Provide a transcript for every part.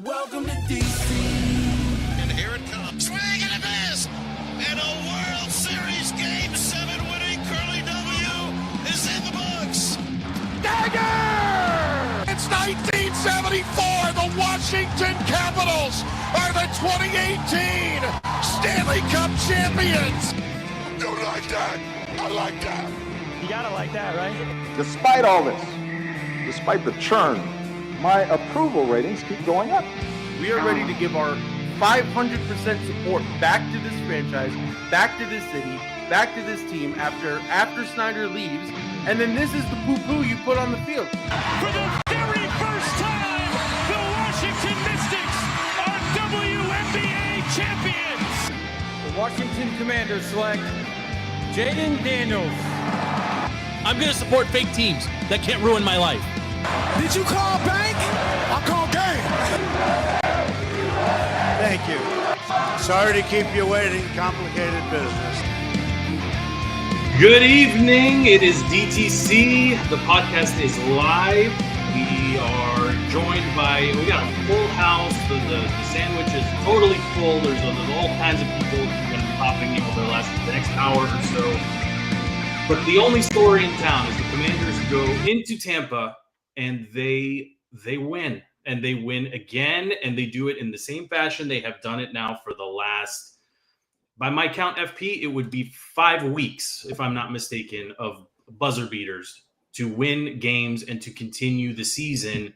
Welcome to DC. And here it comes. Swing and a miss. And a World Series Game 7 winning Curly W is in the books. Dagger! It's 1974. The Washington Capitals are the 2018 Stanley Cup champions. Don't like that. I like that. You gotta like that, right? Despite all this, despite the churn, my approval ratings keep going up. We are ready to give our 500% support back to this franchise, back to this city, back to this team after Snyder leaves. And then this is the poo-poo you put on the field. For the very first time, the Washington Mystics are WNBA champions. The Washington Commanders select Jayden D. I'm going to support fake teams that can't ruin my life. Did you call bank? I call game. Thank you. Sorry to keep you waiting. Complicated business. Good evening. It is DTC. The podcast is live. We are joined by, we got a full house. The sandwich is totally full. There's all kinds of people who are going to be popping in over the next hour or so. But the only story in town is the Commanders go into Tampa and they win. And they win again, and they do it in the same fashion they have done it now for the last, by my count, FP, it would be 5 weeks, if I'm not mistaken, of buzzer beaters to win games and to continue the season.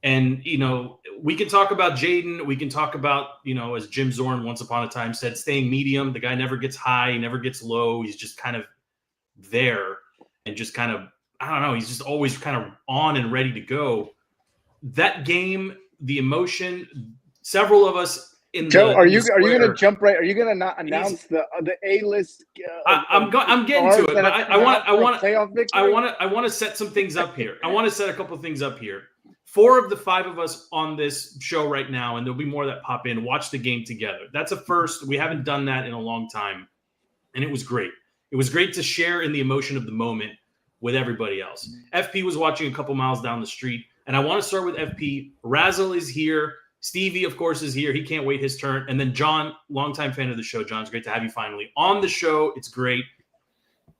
And, you know, we can talk about Jayden. We can talk about, you know, as Jim Zorn once upon a time said, staying medium. The guy never gets high, he never gets low. He's just kind of there and just kind of, I don't know, he's just always kind of on and ready to go. That game, the emotion, several of us in Joe, are you square, going to jump right? Are you going to not announce the A-list? I'm getting to it, but I want to set some things up here. I want to set a couple of things up here. 4 of the 5 of us on this show right now, and there'll be more that pop in, watch the game together. That's a first. We haven't done that in a long time, and it was great. It was great to share in the emotion of the moment with everybody else. FP was watching a couple miles down the street. And I want to start with FP. Razzle is here. Stevie, of course, is here. He can't wait his turn. And then John, longtime fan of the show. John, it's great to have you finally on the show. It's great.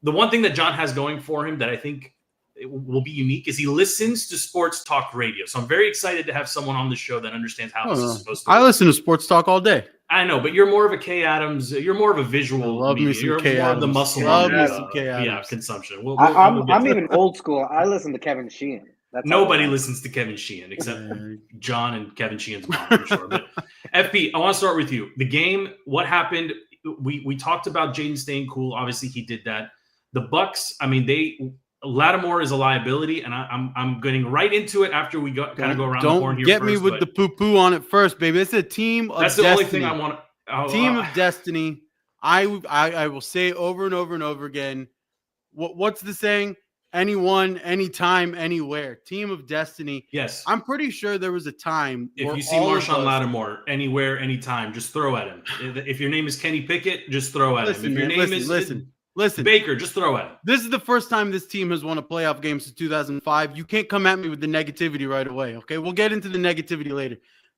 The one thing that John has going for him that I think will be unique is he listens to sports talk radio. So I'm very excited to have someone on the show that understands how this is supposed to work. I listen to sports talk all day. I know, but you're more of a Kay Adams. You're more of a visual. Love media. me some You're Kay more Adams. of the muscle. Love me some Kay Adams. Yeah, consumption. I'm even old school. I listen to Kevin Sheehan. Nobody listens to Kevin Sheehan except John and Kevin Sheehan's mom, I'm sure. But FP, I want to start with you. The game, what happened? We talked about Jayden staying cool. Obviously, he did that. The Bucks, I mean, Lattimore is a liability, and I'm getting right into it after we go around the horn here. Don't get me with the poo-poo on it first, baby. It's a team of That's destiny. the only thing I want. Team of destiny. I will say over and over and over again. What's the saying? Anyone, anytime, anywhere. Team of destiny. Yes. I'm pretty sure there was a time. If you see Marshawn Lattimore anywhere, anytime, just throw at him. If your name is Kenny Pickett, just throw at him. If your name is Baker, just throw at him. This is the first time this team has won a playoff game since 2005. You can't come at me with the negativity right away, okay? We'll get into the negativity later.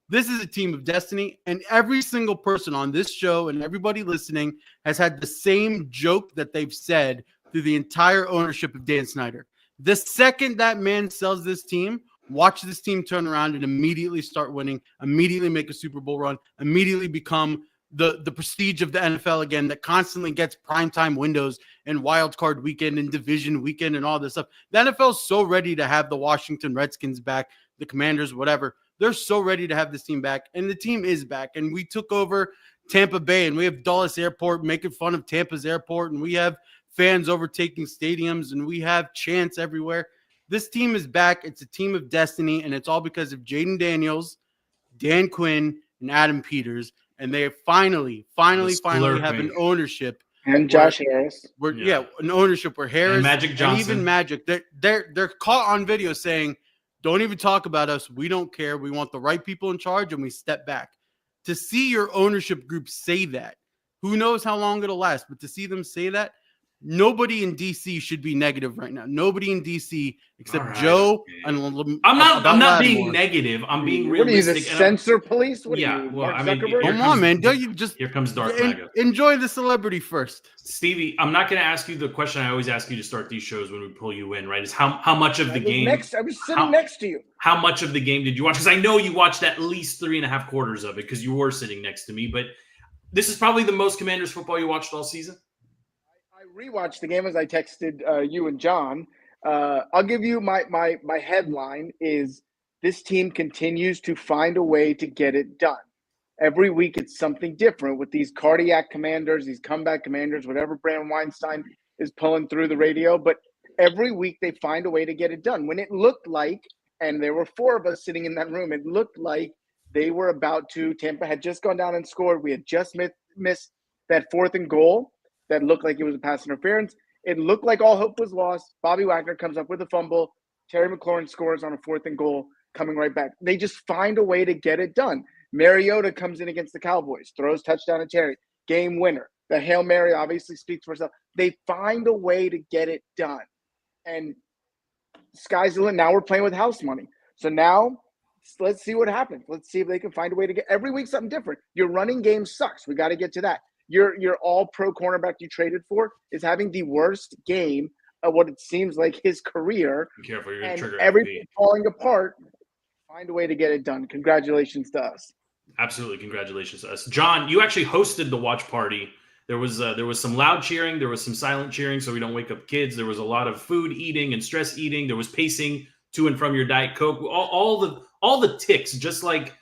This is a team of destiny, and every single person on this show and everybody listening has had the same joke that they've said through the entire ownership of Dan Snyder. The second that man sells this team, watch this team turn around and immediately start winning, immediately make a Super Bowl run, immediately become the prestige of the NFL again that constantly gets primetime windows and wild card weekend and division weekend and all this stuff. The NFL is so ready to have the Washington Redskins back, the Commanders, whatever. They're so ready to have this team back, and the team is back. And we took over Tampa Bay, and we have Dulles Airport making fun of Tampa's airport, and we have fans overtaking stadiums, and we have chants everywhere. This team is back. It's a team of destiny, and it's all because of Jayden Daniels, Dan Quinn, and Adam Peters. And they finally have an ownership. And Josh Harris. An ownership where Harris and Magic Johnson. And even Magic, they're caught on video saying, don't even talk about us. We don't care. We want the right people in charge, and we step back. To see your ownership group say that, who knows how long it'll last, but to see them say that, nobody in DC should be negative right now. Nobody in DC except All right, Joe okay. and I'm not being Lattimore. negative. I'm being What are you, the realistic. censor police? What Yeah, are you, well, Mark I mean, Zuckerberg? here Come comes- on, man. Don't you just Here comes Darth Maga. enjoy the celebrity first? Stevie, I'm not going to ask you the question I always ask you to start these shows when we pull you in, right? Is how much of the game? I was sitting next to you. How much of the game did you watch? Because I know you watched at least 3.5 quarters of it because you were sitting next to me. But this is probably the most Commanders football you watched all season. I rewatched the game as I texted you and John. I'll give you my headline is this team continues to find a way to get it done. Every week it's something different with these cardiac commanders, these comeback commanders, whatever Brand Weinstein is pulling through the radio. But every week they find a way to get it done. When it looked like, and there were 4 of us sitting in that room, it looked like they were about to, Tampa had just gone down and scored. We had just missed that 4th and goal that looked like it was a pass interference. It looked like all hope was lost. Bobby Wagner comes up with a fumble. Terry McLaurin scores on a 4th and goal, coming right back. They just find a way to get it done. Mariota comes in against the Cowboys, throws touchdown to Terry, game winner. The Hail Mary obviously speaks for itself. They find a way to get it done. And sky's the limit. Now we're playing with house money. So now let's see what happens. Let's see if they can find a way to get every week something different. Your running game sucks. We got to get to that. Your all-pro cornerback you traded for is having the worst game of what it seems like his career. Be careful, you're going to trigger everything FB. falling apart. Find a way to get it done. Congratulations to us. Absolutely, congratulations to us, John. You actually hosted the watch party. There was some loud cheering, there was some silent cheering, so we don't wake up kids. There was a lot of food eating and stress eating. There was pacing to and from your Diet Coke. All the ticks, just like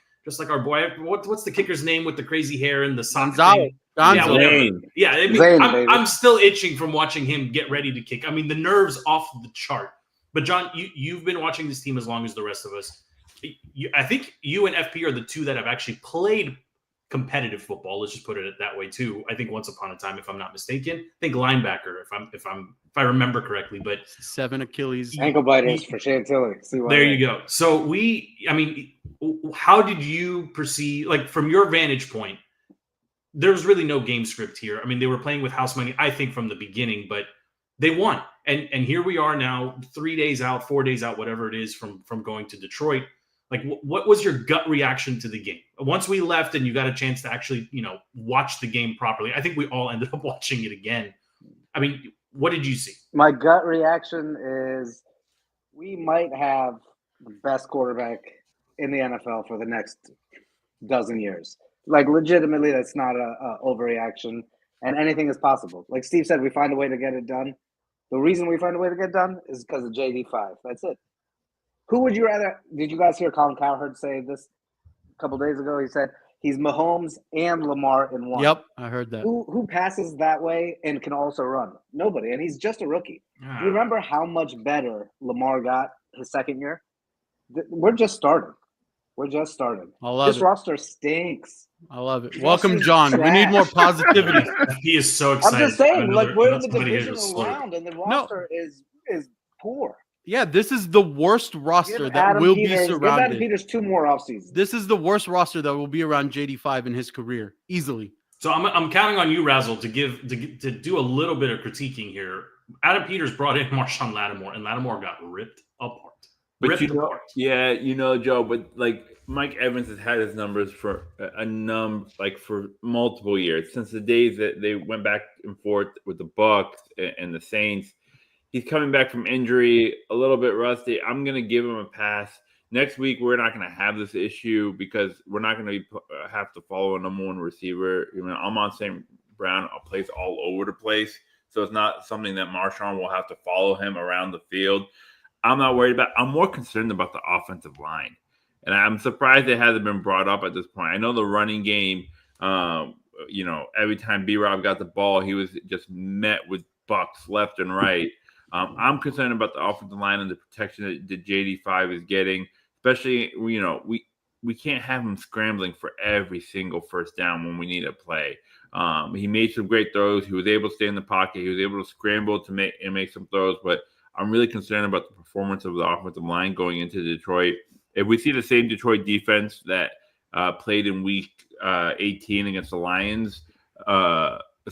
our boy. What's the kicker's name with the crazy hair and the sock thing? Yeah, I mean, I'm still itching from watching him get ready to kick. I mean, the nerves off the chart. But John, you've been watching this team as long as the rest of us. I think you and FP are the 2 that have actually played competitive football. Let's just put it that way too. I think once upon a time, if I'm not mistaken, I think linebacker, if I remember correctly, but 7 Achilles ankle biters for Chantilly. There you go. So how did you perceive, like from your vantage point? There's really no game script here. I mean, they were playing with house money, I think, from the beginning, but they won, and here we are now, 3 days out, 4 days out, whatever it is from going to Detroit. Like, what was your gut reaction to the game? Once we left and you got a chance to actually, watch the game properly, I think we all ended up watching it again. I mean, what did you see? My gut reaction is we might have the best quarterback in the NFL for the next dozen years. Like, legitimately, that's not a overreaction, and anything is possible. Like Steve said, we find a way to get it done. The reason we find a way to get it done is because of JD5. That's it. Who would you rather? Did you guys hear Colin Cowherd say this a couple days ago? He said he's Mahomes and Lamar in one. Yep, I heard that. Who passes that way and can also run? Nobody, and he's just a rookie. Do you remember how much better Lamar got his second year? We're just starting. I love this roster stinks. I love it. Welcome, John. We need more positivity. He is so excited. I'm just saying, we're in the divisional round, and the roster is poor. Yeah, this is the worst roster that will be surrounded. Give Adam Peters 2 more offseasons. This is the worst roster that will be around JD5 in his career, easily. So I'm counting on you, Razzle, to do a little bit of critiquing here. Adam Peters brought in Marshawn Lattimore, and Lattimore got ripped apart. But Joe, but like Mike Evans has had his numbers for for multiple years, since the days that they went back and forth with the Bucks and the Saints. He's coming back from injury, a little bit rusty. I'm going to give him a pass. Next week, we're not going to have this issue because we're not going to have to follow a number 1 receiver. Amon St. Brown plays all over the place, so it's not something that Marshawn will have to follow him around the field. I'm not worried about. I'm more concerned about the offensive line, and I'm surprised it hasn't been brought up at this point. I know the running game. Every time B-Rob got the ball, he was just met with bucks left and right. I'm concerned about the offensive line and the protection that JD5 is getting, especially, we can't have him scrambling for every single first down when we need a play. He made some great throws. He was able to stay in the pocket. He was able to scramble to make some throws, but I'm really concerned about the performance of the offensive line going into Detroit. If we see the same Detroit defense that played in week 18 against the Lions,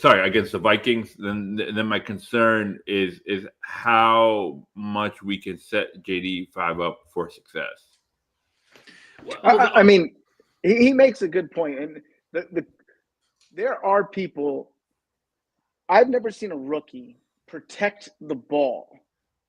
against the Vikings, then my concern is how much we can set JD5 up for success. I mean, he makes a good point, and there are people. I've never seen a rookie protect the ball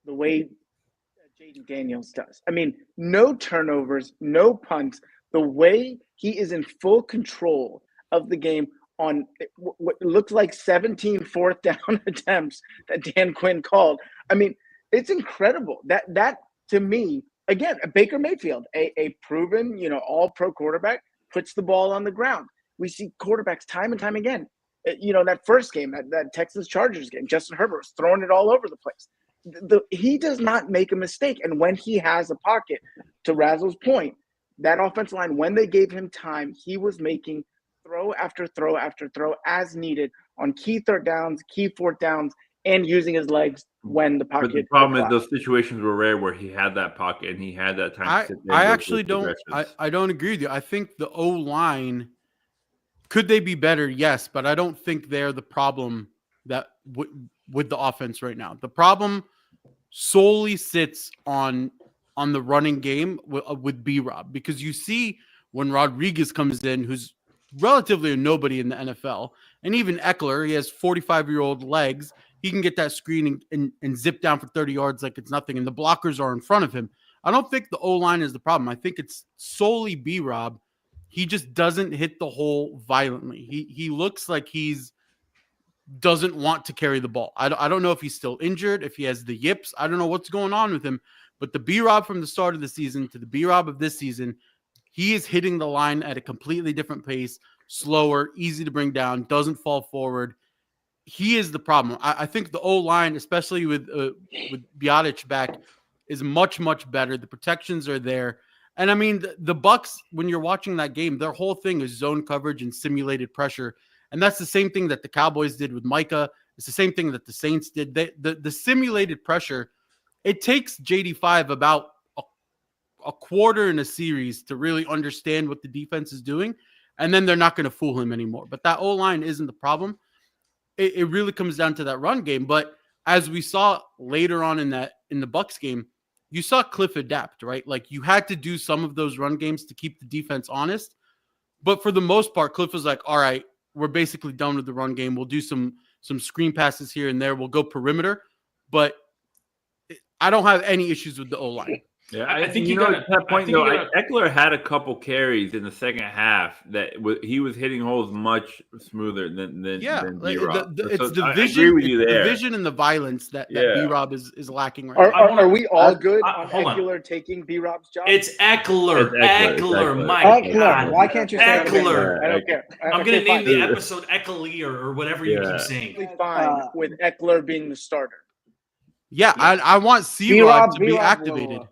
the way that Jayden Daniels does. I mean, no turnovers, no punts. The way he is in full control of the game on what looks like 17 fourth down attempts that Dan Quinn called. I mean, it's incredible. That to me, again, Baker Mayfield, a proven, all-pro quarterback, puts the ball on the ground. We see quarterbacks time and time again. That first game, that Texas Chargers game, Justin Herbert was throwing it all over the place. He does not make a mistake. And when he has a pocket, to Razzle's point, that offensive line, when they gave him time, he was making throw after throw after throw as needed on key third downs, key fourth downs, and using his legs when the pocket. But the problem is those situations were rare where he had that pocket and he had that time to sit there. I actually don't. I don't agree with you. I think the O-line, could they be better? Yes, but I don't think they're the problem that with the offense right now. The problem solely sits on the running game with B-Rob, because you see when Rodriguez comes in, who's relatively a nobody in the NFL, and even Eckler, he has 45-year-old legs. He can get that screen and zip down for 30 yards like it's nothing, and the blockers are in front of him. I don't think the O-line is the problem. I think it's solely B-Rob. He just doesn't hit the hole violently. He looks like doesn't want to carry the ball. I don't know if he's still injured, if he has the yips. I don't know what's going on with him. But the B-Rob from the start of the season to the B-Rob of this season, he is hitting the line at a completely different pace, slower, easy to bring down, doesn't fall forward. He is the problem. I think the O-line, especially with Biotic back, is much, much better. The protections are there. And I mean, the Bucks, when you're watching that game, their whole thing is zone coverage and simulated pressure. And that's the same thing that the Cowboys did with Micah. It's the same thing that the Saints did. The simulated pressure, it takes JD5 about a quarter in a series to really understand what the defense is doing. And then they're not going to fool him anymore. But that O-line isn't the problem. It really comes down to that run game. But as we saw later on in the Bucks game, you saw Cliff adapt, right? Like, you had to do some of those run games to keep the defense honest. But for the most part, Cliff was like, all right, we're basically done with the run game. We'll do some screen passes here and there. We'll go perimeter. But I don't have any issues with the O-line. Yeah, I think at that point, though, Eckler had a couple carries in the second half that he was hitting holes much smoother than B-Rob. It's the vision, the vision and the violence that B-Rob is lacking right now. Are we all good on Eckler taking B-Rob's job? It's Eckler. Eckler. My God. Why can't you say Eckler? I don't care. I'm going to name the episode Eckler or whatever you keep saying. Fine with Eckler being the starter. Yeah, I want C-Rob to be activated.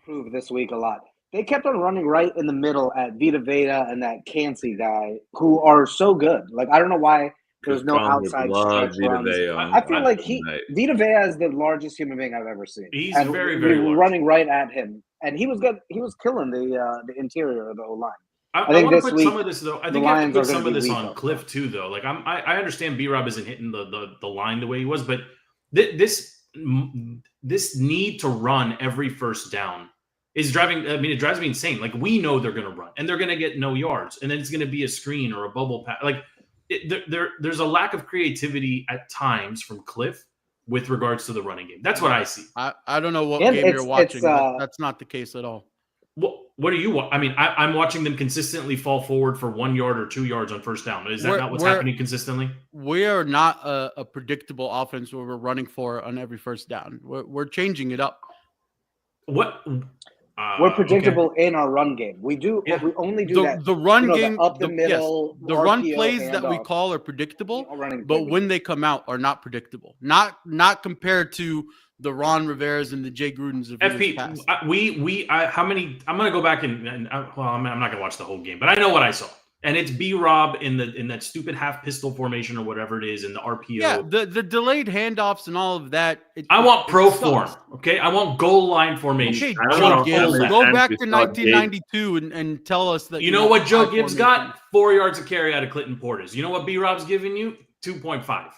Improve this week a lot. They kept on running right in the middle at Vita Vea and that Cansey guy, who are so good. Like, I don't know why there's no outside stretch runs. I feel like Vita Vea is the largest human being I've ever seen. He's very, very large. Running right at him, and he was good. He was killing the interior of the O-line. I think this week, some of this, though. I think you have to put some of this on Cliff too, though. Like, I understand B-Rob isn't hitting the line the way he was, but this need to run every first down is driving. I mean, it drives me insane. Like, we know they're going to run and they're going to get no yards, and then it's going to be a screen or a bubble pass. Like, there's a lack of creativity at times from Cliff with regards to the running game. That's what I see. I don't know what game you're watching, but that's not the case at all. What are you? I mean, I'm watching them consistently fall forward for 1 yard or 2 yards on first down. Is that not what's happening consistently? We are not a predictable offense where we're running for on every first down. We're changing it up. What? We're predictable in our run game. We do. Yeah. We only do that. The run game, up the middle. Yes, the run plays that we call are predictable, but when they come out are not predictable. Not compared to the Ron Riveras and the Jay Grudens of FP. How many? I'm going to go back and I'm not going to watch the whole game, but I know what I saw. And it's B-Rob in that stupid half pistol formation or whatever it is in the RPO. Yeah, the delayed handoffs and all of that. I want pro form, okay? I want goal line formation. Okay, Joe Gibbs, go back to 1992 and tell us that. You know what Joe Gibbs got? 4 yards of carry out of Clinton Portis. You know what B-Rob's giving you? 2.5.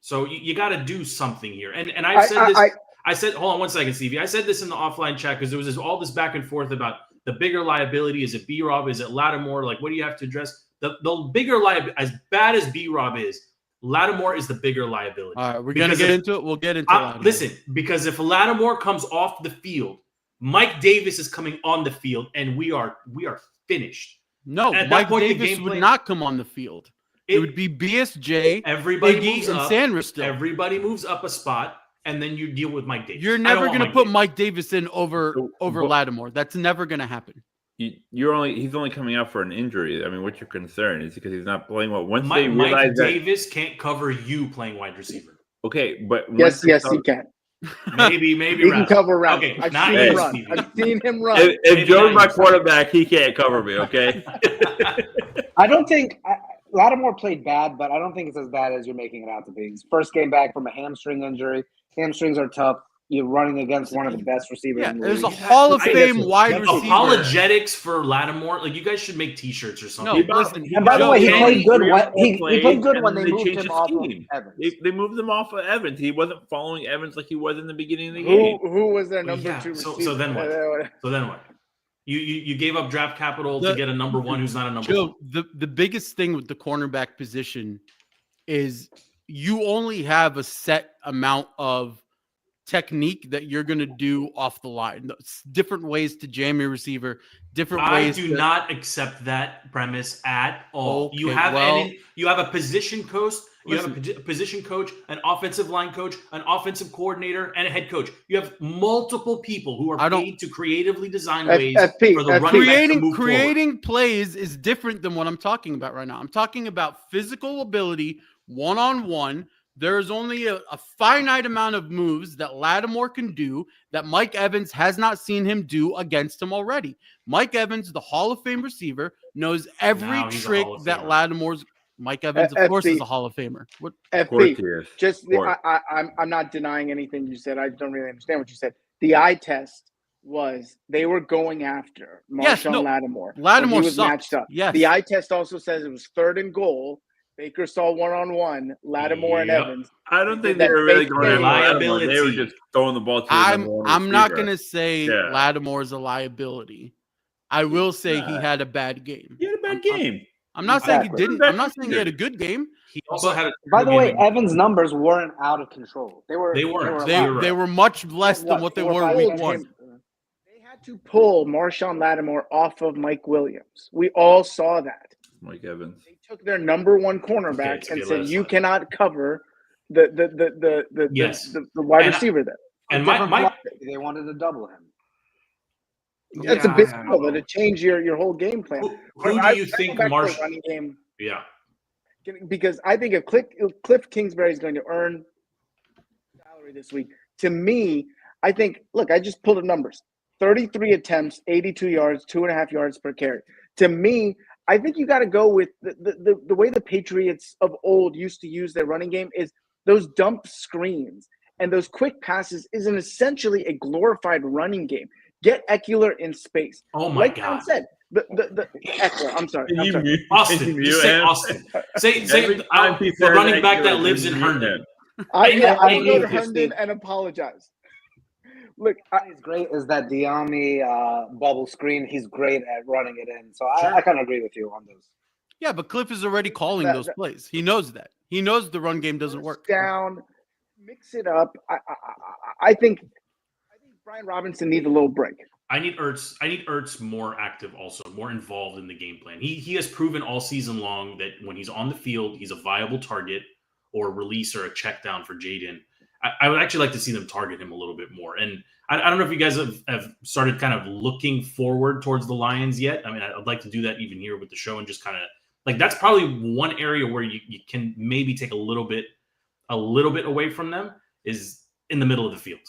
So you got to do something here. And I've said this. I said, hold on one second, Stevie. I said this in the offline chat because there was all this back and forth about the bigger liability. Is it B-Rob? Is it Lattimore? Like, what do you have to address? The bigger liability, as bad as B-Rob is, Lattimore is the bigger liability. All right, we're going to get into it. We'll get into it. Listen, because if Lattimore comes off the field, Mike Davis is coming on the field, and we are finished. No, Mike Davis would not come on the field. It would be BSJ, Iggy, and Sanders still. Everybody moves up a spot. And then you deal with Mike Davis. You're never going to put Mike Davis in over Lattimore. That's never going to happen. He's only coming out for an injury. I mean, what's your concern? Is because he's not playing well. Once Mike Davis can't cover you playing wide receiver. Okay, but yes, he can. Maybe he can cover around. Okay, I've seen him run. If Joe's my quarterback, he can't cover me. Okay. I don't think Lattimore played bad, but I don't think it's as bad as you're making it out to be. His first game back from a hamstring injury. Hamstrings are tough. You're running against one of the best receivers. Yeah, there's a Hall of Fame wide receiver. Apologetics for Lattimore. Like, you guys should make T-shirts or something. No, listen. And by the way, he played good. He played good when they moved him off of Evans. They moved him off of Evans. He wasn't following Evans like he was in the beginning of the game. Who was their number 2 receiver? So then what? You gave up draft capital to get a number 1 who's not a number 1. The biggest thing with the cornerback position is you only have a set amount of technique that you're going to do off the line. Different ways to jam your receiver, different ways. I do not accept that premise at all. Okay, you have a position coach, an offensive line coach, an offensive coordinator, and a head coach. You have multiple people who are paid to creatively design ways for the running back to move creating plays is different than what I'm talking about right now. I'm talking about physical ability, one-on-one. There's only a finite amount of moves that Lattimore can do that Mike Evans has not seen him do against him already. Mike Evans, the Hall of Fame receiver, knows every trick that Lattimore's. Mike Evans, of course, is a Hall of Famer. What? I'm not denying anything you said. I don't really understand what you said. The eye test was they were going after Marshawn Lattimore. Lattimore was matched up. Yes. The eye test also says it was 3rd and goal. Baker saw one-on-one, Lattimore and Evans. I don't think they were really going after liability. They were just throwing the ball to I'm not going to say Lattimore's a liability. I will say he had a bad game. He had a bad game. I'm not saying he didn't. I'm not saying he had a good game. He also had. By the way, Evans' numbers weren't out of control. They were much less than what they were week 1. They had to pull Marshawn Lattimore off of Mike Williams. We all saw that. Mike Evans. They took their number 1 cornerback and said, "You cannot cover the wide receiver there." And they wanted to double him. That's a big deal to change your whole game plan. Who do you think running game? Yeah, because I think if Cliff Kingsbury is going to earn salary this week, to me, I think. Look, I just pulled the numbers: 33 attempts, 82 yards, 2.5 yards per carry. To me, I think you got to go with the way the Patriots of old used to use their running game is those dump screens and those quick passes isn't essentially a glorified running game. Get Eckler in space. Oh my God! Said the Eckler. I'm sorry. Austin. Just say Austin. Say the running back that lives in Herndon. I go to Herndon and apologize. Look, he's great is that Diami bubble screen. He's great at running it in. So I kind of agree with you on those. Yeah, but Cliff is already calling those plays. He knows that. He knows the run game doesn't work. Down, mix it up. I think Brian Robinson needs a little break. I need Ertz more active, also more involved in the game plan. He has proven all season long that when he's on the field, he's a viable target or release or a check down for Jayden. I would actually like to see them target him a little bit more. And I don't know if you guys have started kind of looking forward towards the Lions yet. I mean, I'd like to do that even here with the show and just kind of like that's probably one area where you can maybe take a little bit away from them is in the middle of the field.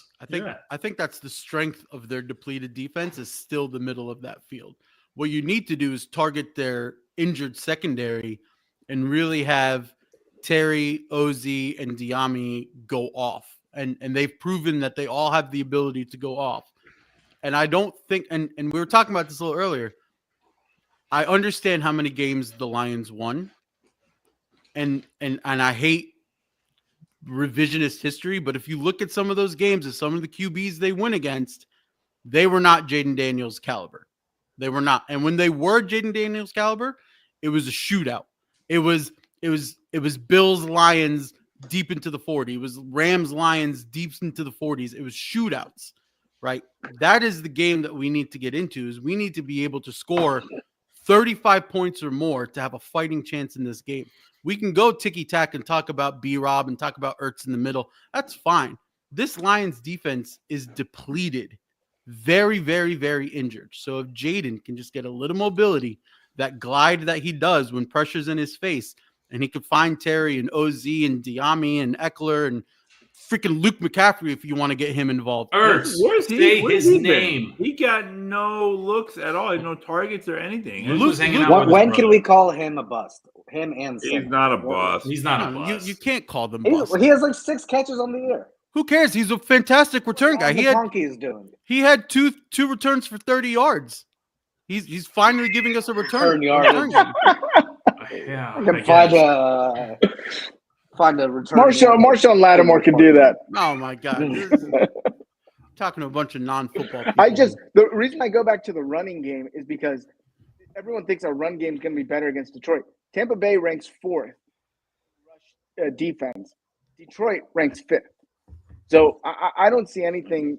I think that's the strength of their depleted defense is still the middle of that field. What you need to do is target their injured secondary and really have Terry, Ozzie, and Diami go off. And they've proven that they all have the ability to go off. And I don't think, and we were talking about this a little earlier, I understand how many games the Lions won. And I hate revisionist history, but if you look at some of those games and some of the QBs they win against, they were not Jayden Daniels caliber. They were not. And when they were Jayden Daniels caliber, it was a shootout. It was Bills Lions deep into the 40. It was Rams Lions deep into the 40s. It was shootouts, right? That is the game that we need to get into. Is we need to be able to score 35 points or more to have a fighting chance in this game. We can go ticky-tack and talk about B-Rob and talk about Ertz in the middle. That's fine. This Lions defense is depleted, very, very, very injured. So if Jayden can just get a little mobility, that glide that he does when pressure's in his face, and he could find Terry and OZ and Diami and Eckler and freaking Luke McCaffrey if you want to get him involved. Ertz, where's he? say Where's his he name. He got no looks at all. No targets or anything. Luke's hanging out. When can we call him a bust? Him and He's not a bust. He's not a bust. You can't call them bust. He has like 6 catches on the year. Who cares? He's a fantastic return guy. He had two returns for 30 yards. He's finally giving us a return game. Yeah, I can find a return. Marshawn Lattimore could do that. Oh my God. Talking to a bunch of non-football people. The reason I go back to the running game is because everyone thinks our run game is going to be better against Detroit. Tampa Bay ranks 4th rush defense. Detroit ranks 5th. So I don't see anything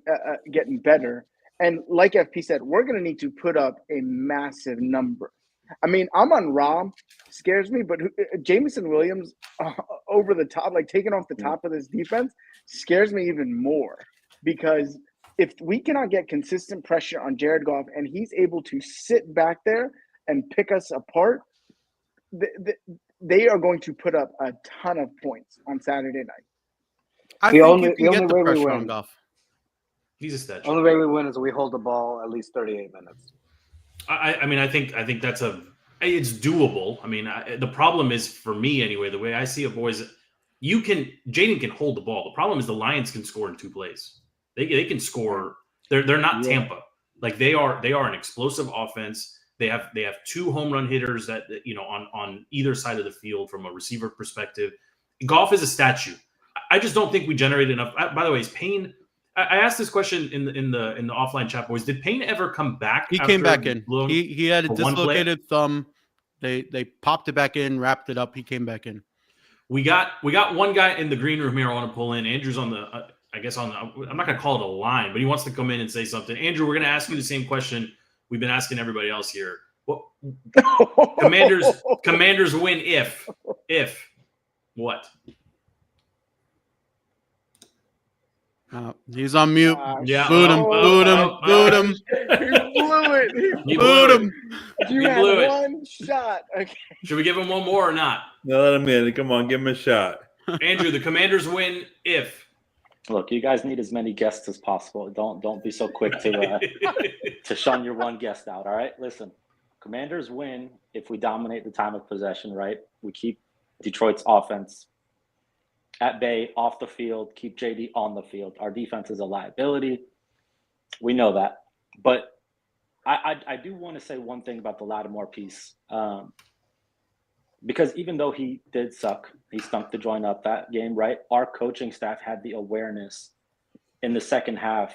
getting better. And like FP said, we're going to need to put up a massive number. I mean, Amon Ra scares me, but Jameson Williams over the top, like taking off the top of this defense, scares me even more. Because if we cannot get consistent pressure on Jared Goff and he's able to sit back there and pick us apart, they are going to put up a ton of points on Saturday night. I think you can get the pressure on Goff. He's a statue. The only way we win is we hold the ball at least 38 minutes. I mean, I think that's it's doable. I mean, the problem is for me anyway. The way I see it, boys, Jayden can hold the ball. The problem is the Lions can score in 2 plays. They can score. They're not Tampa. Like they are an explosive offense. They have 2 home run hitters that on either side of the field from a receiver perspective. Goff is a statue. I just don't think we generated enough. By the way, is Payne? I asked this question in the offline chat, boys. Did Payne ever come back? He came back in. He had a dislocated thumb. They popped it back in, wrapped it up. He came back in. We got one guy in the green room here. I want to pull in. Andrew's on the. I'm not going to call it a line, but he wants to come in and say something. Andrew, we're going to ask you the same question we've been asking everybody else here. What Commanders win if what? He's on mute. Yeah. Boot him. He blew it. You had one shot. Okay. Should we give him one more or not? No, let him in. Come on, give him a shot. Andrew, the Commanders win if. Look, you guys need as many guests as possible. Don't be so quick to shun your one guest out. All right, listen. Commanders win if we dominate the time of possession. Right, we keep Detroit's offense at bay, off the field, keep JD on the field. Our defense is a liability. We know that. But I do want to say one thing about the Lattimore piece. Because even though he did suck, he stunk to join up that game, right? Our coaching staff had the awareness in the second half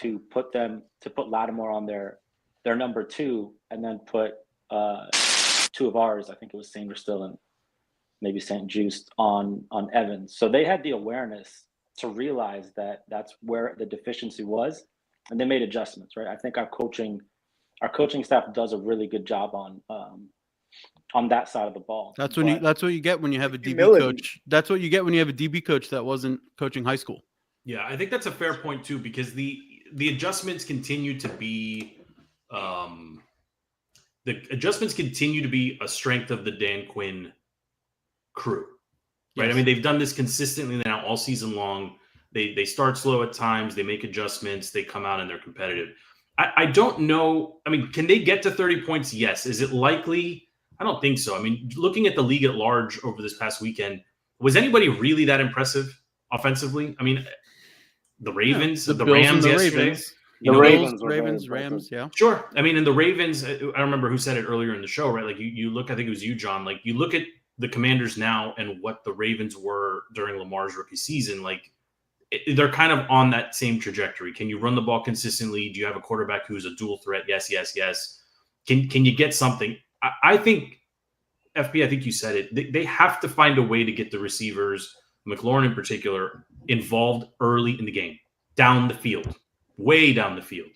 to put Lattimore on their number 2 and then put 2 of ours, I think it was Sanger Still and maybe St. Juiced on Evans. So they had the awareness to realize that that's where the deficiency was, and they made adjustments, right? I think our coaching staff does a really good job on that side of the ball. That's what you get when you have a DB coach. That's what you get when you have a DB coach that wasn't coaching high school. Yeah, I think that's a fair point too, because the adjustments continue to be a strength of the Dan Quinn crew, right? Yes. I mean, they've done this consistently now all season long. They start slow at times, they make adjustments, they come out and they're competitive. I don't know. I mean, can they get to 30 points? Yes. Is it likely? I don't think so. I mean, looking at the league at large over this past weekend, was anybody really that impressive offensively? I mean, the Ravens, the Rams yesterday. The Ravens, Rams, yeah. Sure. I mean, and the Ravens, I don't remember who said it earlier in the show, right? Like you look, I think it was you, John, like you look at the Commanders now and what the Ravens were during Lamar's rookie season, like they're kind of on that same trajectory. Can you run the ball consistently? Do you have a quarterback who's a dual threat? Yes, yes, yes. Can you get something? I think, FP, I think you said it. They have to find a way to get the receivers, McLaurin in particular, involved early in the game, down the field, way down the field.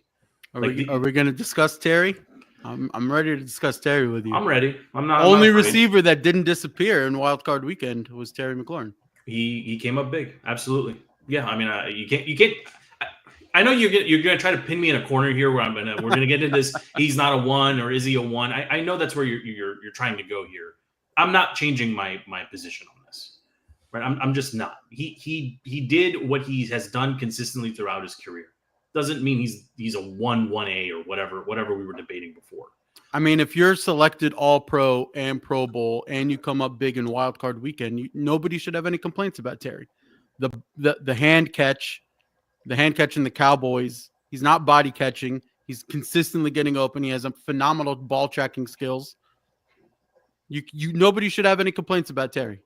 Are we going to discuss Terry? I'm ready to discuss Terry with you. I'm ready. I'm not. Only I'm not receiver that didn't disappear in Wild Card Weekend was Terry McLaurin. He came up big. Absolutely. Yeah. I mean, you can't. I know you're gonna try to pin me in a corner here where we're gonna get into this. He's not a 1 or is he a 1? I know that's where you're trying to go here. I'm not changing my position on this. Right. I'm just not. He did what he has done consistently throughout his career. Doesn't mean he's a 1A or whatever we were debating before. I mean, if you're selected All-Pro and Pro Bowl and you come up big in Wild Card Weekend, nobody should have any complaints about Terry. The hand catch in the Cowboys, he's not body catching. He's consistently getting open. He has a phenomenal ball tracking skills. Nobody should have any complaints about Terry.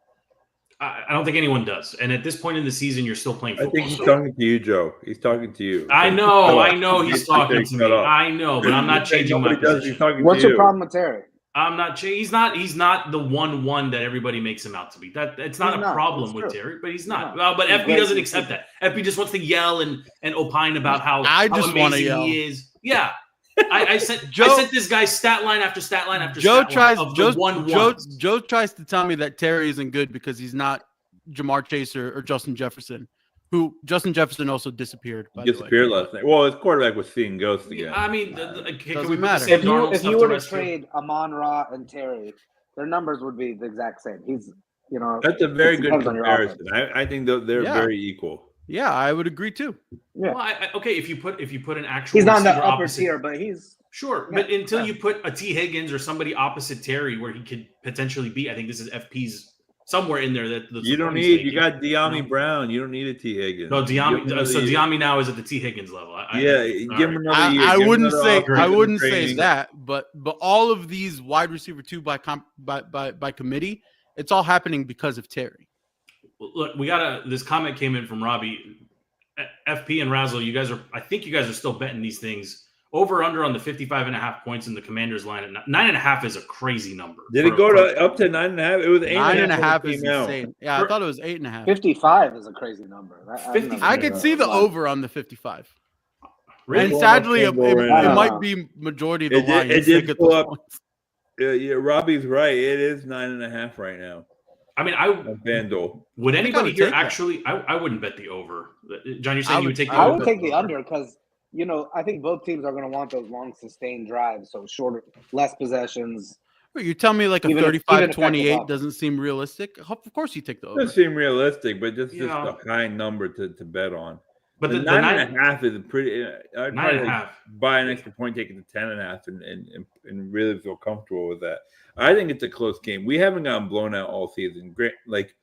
I don't think anyone does. And at this point in the season, you're still playing football. I think he's talking to you, Joe. He's talking to you. I know he's talking to me. I know, but I'm not changing my position. What's your problem with Terry? I'm not changing. He's not the 1-1 that everybody makes him out to be. It's not a problem with Terry, but he's not. Well, but FP doesn't accept that. FP just wants to yell and opine about how amazing he is. Yeah. I sent this guy stat line after stat line after Joe stat line of the 1-1s. Joe tries to tell me that Terry isn't good because he's not Jamar Chase or Justin Jefferson, who Justin Jefferson also disappeared. Disappeared last night. Well, his quarterback was seeing ghosts again. I mean, doesn't matter. If you were to trade Amon-Ra and Terry, their numbers would be the exact same. That's a very good comparison. I think they're very equal. Yeah, I would agree too. Yeah. Well, okay, if you put an actual, he's not in the upper tier, but he's sure. Yeah, but until you put a T. Higgins or somebody opposite Terry, where he could potentially be, I think this is FP's somewhere in there. You don't need. You got De'Ami Brown. You don't need a T. Higgins. No, De'Ami. So De'Ami now is at the T. Higgins level. Give him another year. I wouldn't say that, but all of these wide receiver 2 by committee, it's all happening because of Terry. Look, this comment came in from Robbie. FP and Razzle, I think you guys are still betting these things. Over under on the 55.5 points in the Commanders line at 9.5 is a crazy number. Did it go up to 9.5? It was 8.5 is insane. Yeah, I thought it was 8.5. 55 is a crazy number. I could see the over on the 55. Really? And sadly, it might be majority of the line. It did pull up. Yeah, Robbie's right. It is 9.5 right now. I mean, would anybody here actually? I wouldn't bet the over. John, you're saying you would take the over? I would take the under because I think both teams are going to want those long sustained drives, so shorter, less possessions. You tell me like a 35-28 doesn't seem realistic. Of course, you take the over. It doesn't seem realistic, but just a high number to bet on. But the 9.5 is a pretty. I'd probably buy an extra point, take it to 10.5, and really feel comfortable with that. I think it's a close game. We haven't gotten blown out all season. Great, like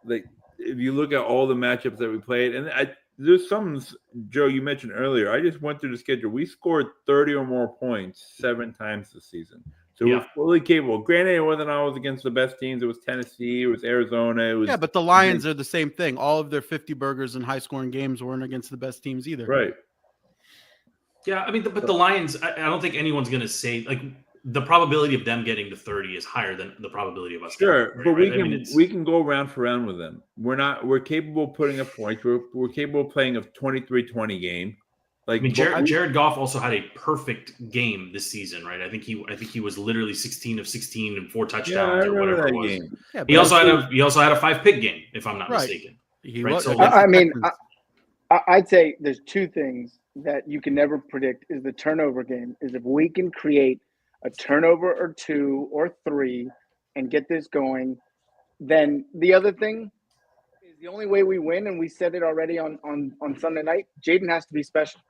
if you look at all the matchups that we played, and there's some, Joe, you mentioned earlier. I just went through the schedule. We scored 30 or more points 7 times this season. So we're fully capable. Granted, it wasn't always against the best teams. It was Tennessee. It was Arizona. But the Lions are the same thing. All of their 50 burgers and high-scoring games weren't against the best teams either. Right. Yeah, I mean, but the Lions, I don't think anyone's going to say, like, the probability of them getting to 30 is higher than the probability of us. Sure, but we can go round for round with them. We're capable of putting up points. We're capable of playing a 23-20 game. Like, I mean, Jared Goff also had a perfect game this season, right? I think he was literally 16 of 16 and 4 touchdowns or whatever it was. Game. Yeah, he also had a 5-pick game, if I'm not mistaken. I'd say there's 2 things that you can never predict is the turnover game. Is if we can create a turnover or 2 or 3 and get this going, then the other thing is the only way we win, and we said it already on Sunday night, Jayden has to be special.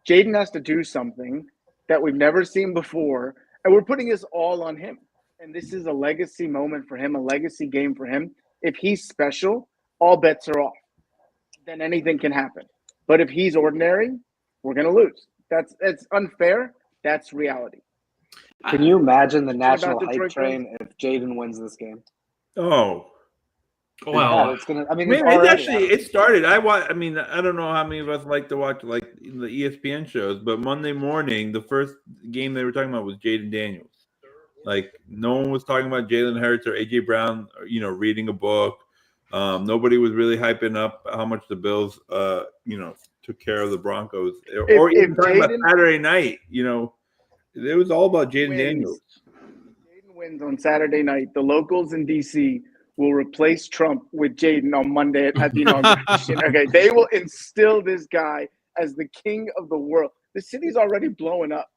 Jayden has to do something that we've never seen before, and we're putting this all on him. and this is a legacy moment for him, a legacy game for him. If he's special, all bets are off. Then anything can happen. But if he's ordinary, we're going to lose. That's unfair. That's reality. Can you imagine the national hype train if Jayden wins this game? Oh. Well, it's gonna. I mean, it started. I don't know how many of us like to watch like the ESPN shows, but Monday morning, the first game they were talking about was Jayden Daniels. Like no one was talking about Jalen Hurts or AJ Brown, reading a book. Nobody was really hyping up how much the Bills, took care of the Broncos, or even talking about Saturday night. It was all about Jayden Daniels. Jayden wins on Saturday night. The locals in DC will replace Trump with Jayden on Monday at the inauguration. Okay, they will instill this guy as the king of the world. The city's already blowing up,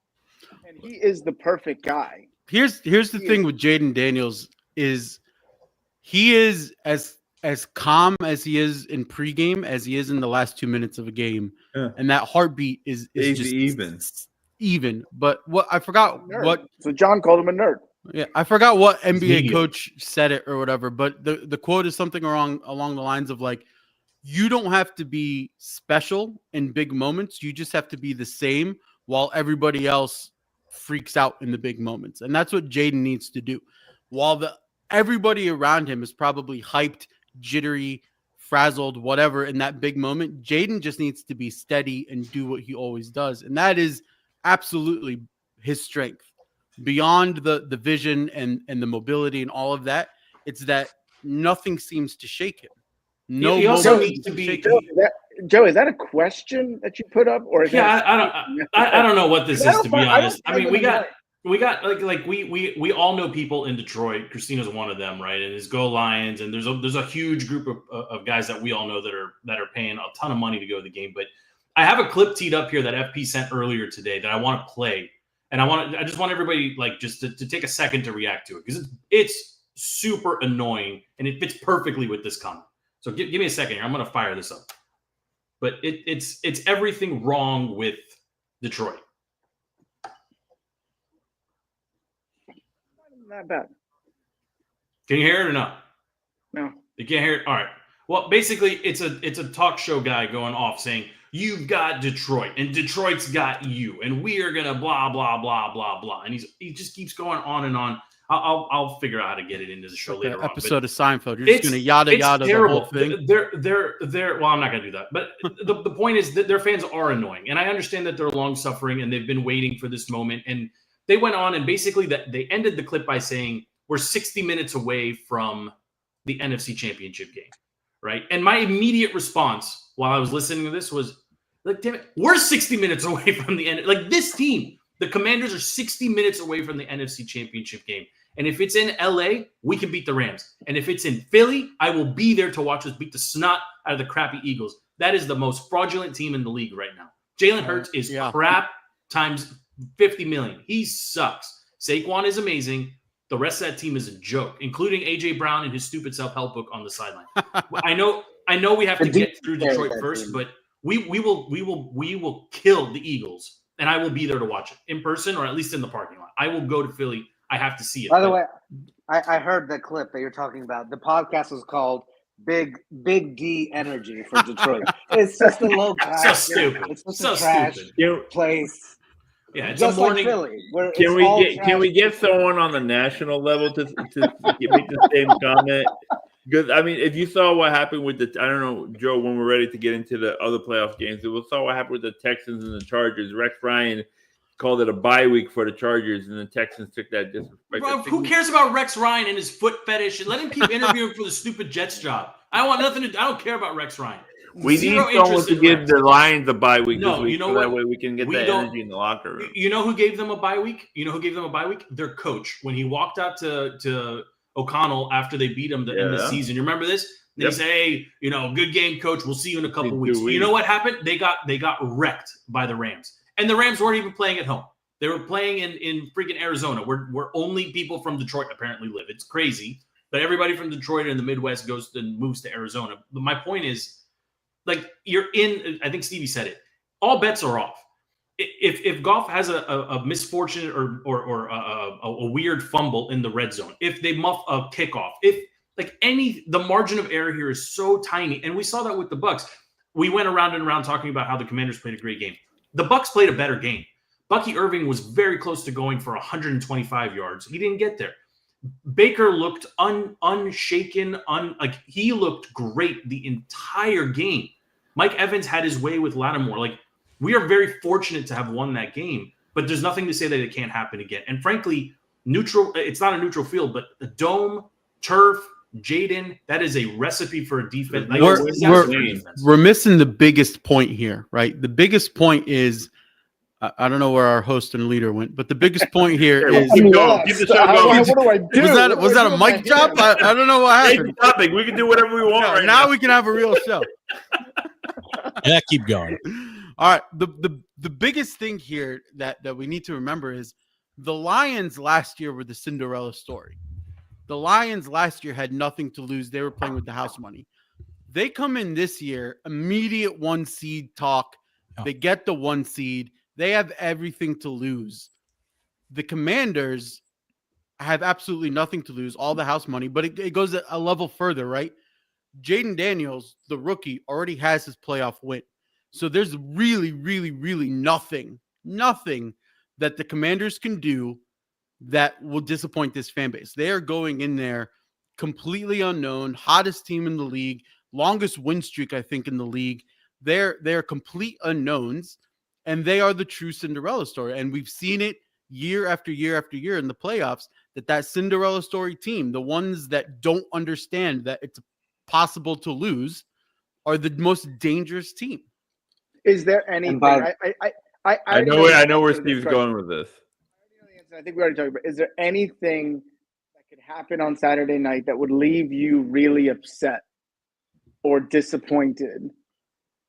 and he is the perfect guy. Here's the thing with Jayden Daniels is he is as calm as he is in pregame as he is in the last 2 minutes of a game, and that heartbeat is just even. But what I forgot so John called him a nerd. Yeah, I forgot what NBA coach said it or whatever, but the quote is something along the lines of like, you don't have to be special in big moments. You just have to be the same while everybody else freaks out in the big moments. And that's what Jayden needs to do. While everybody around him is probably hyped, jittery, frazzled, whatever in that big moment, Jayden just needs to be steady and do what he always does. And that is absolutely his strength. Beyond the vision and the mobility and all of that, it's that nothing seems to shake him. He also needs to be. Joe, is that a question that you put up, or is I don't know what this is, to be honest. I mean, we got we all know people in Detroit. Christina's one of them, right? And it's Go Lions, and there's a huge group of guys that we all know that are paying a ton of money to go to the game. But I have a clip teed up here that FP sent earlier today that I want to play. And I just want everybody just to take a second to react to it because it's super annoying and it fits perfectly with this comment. So give me a second here. I'm going to fire this up. But it's everything wrong with Detroit. Not bad. Can you hear it or not? No. You can't hear it? All right. Well, basically, it's a talk show guy going off saying, you've got Detroit, and Detroit's got you, and we are gonna blah blah blah blah blah, and he just keeps going on and on. I'll figure out how to get it into the show later. Episode of Seinfeld. You're just gonna yada terrible. The whole thing. They're. Well, I'm not gonna do that. But the point is that their fans are annoying, and I understand that they're long suffering and they've been waiting for this moment. And they went on and basically they ended the clip by saying we're 60 minutes away from the NFC Championship game, right? And my immediate response while I was listening to this was, like, damn it, we're 60 minutes away from the end. Like, this team, the Commanders are 60 minutes away from the NFC Championship game. And if it's in LA, we can beat the Rams. And if it's in Philly, I will be there to watch us beat the snot out of the crappy Eagles. That is the most fraudulent team in the league right now. Jalen Hurts is crap times 50 million. He sucks. Saquon is amazing. The rest of that team is a joke, including AJ Brown and his stupid self-help book on the sideline. I know we have to get through Detroit first, but we will kill the Eagles, and I will be there to watch it in person or at least in the parking lot. I will go to Philly. I have to see it. By the way, I heard the clip that you're talking about. The podcast was called Big D Energy for Detroit. It's just a low class. So stupid. It's just a trash place. Yeah, it's just a morning. Like Philly, where Can we get someone on the national level to make the same comment? Because I mean, if you saw what happened with I don't know, Joe, when we're ready to get into the other playoff games, we saw what happened with the Texans and the Chargers. Rex Ryan called it a bye week for the Chargers, and the Texans took that disrespect. Bro, who cares about Rex Ryan and his foot fetish? Let him keep interviewing for the stupid Jets job. I don't care about Rex Ryan. We need someone to give the Lions a bye week. No, you know what? That way we can get that energy in the locker room. You know who gave them a bye week? Their coach. When he walked out to O'Connell after they beat him to end the season. You remember this? They say, hey, good game, coach. We'll see you in a couple weeks. You know what happened? They got wrecked by the Rams. And the Rams weren't even playing at home. They were playing in freaking Arizona, where only people from Detroit apparently live. It's crazy. But everybody from Detroit and the Midwest goes and moves to Arizona. My point is, like, you're in, I think Stevie said it, all bets are off. if Goff has a misfortune or a weird fumble in the red zone, if they muff a kickoff, if the margin of error here is so tiny, and we saw that with the Bucs. We went around and around talking about how the Commanders played a great game. The Bucs played a better game. Bucky Irving was very close to going for 125 yards. He didn't get there. Baker looked unshaken, he looked great the entire game. Mike Evans had his way with Lattimore. We are very fortunate to have won that game, but there's nothing to say that it can't happen again. And frankly, it's not a neutral field, but the dome, turf, Jayden, that is a recipe for a defense. We're missing the biggest point here, right? The biggest point is, I don't know where our host and leader went, but the biggest point here is keep the show going. What do I do? Was that a mic drop? I don't know what happened. Topic. We can do whatever we want now. We can have a real show. Yeah, keep going. All right. The biggest thing here that we need to remember is the Lions last year were the Cinderella story. The Lions last year had nothing to lose. They were playing with the house money. They come in this year, immediate 1 seed talk. They get the 1 seed. They have everything to lose. The Commanders have absolutely nothing to lose, all the house money, but it goes a level further, right? Jayden Daniels, the rookie, already has his playoff win. So there's really, really, really nothing that the Commanders can do that will disappoint this fan base. They are going in there completely unknown, hottest team in the league, longest win streak, I think, in the league. They're complete unknowns, and they are the true Cinderella story. And we've seen it year after year after year in the playoffs, that Cinderella story team, the ones that don't understand that it's possible to lose, are the most dangerous team. Is there anything? I know where Steve's going with this. I think we already talked about. Is there anything that could happen on Saturday night that would leave you really upset or disappointed?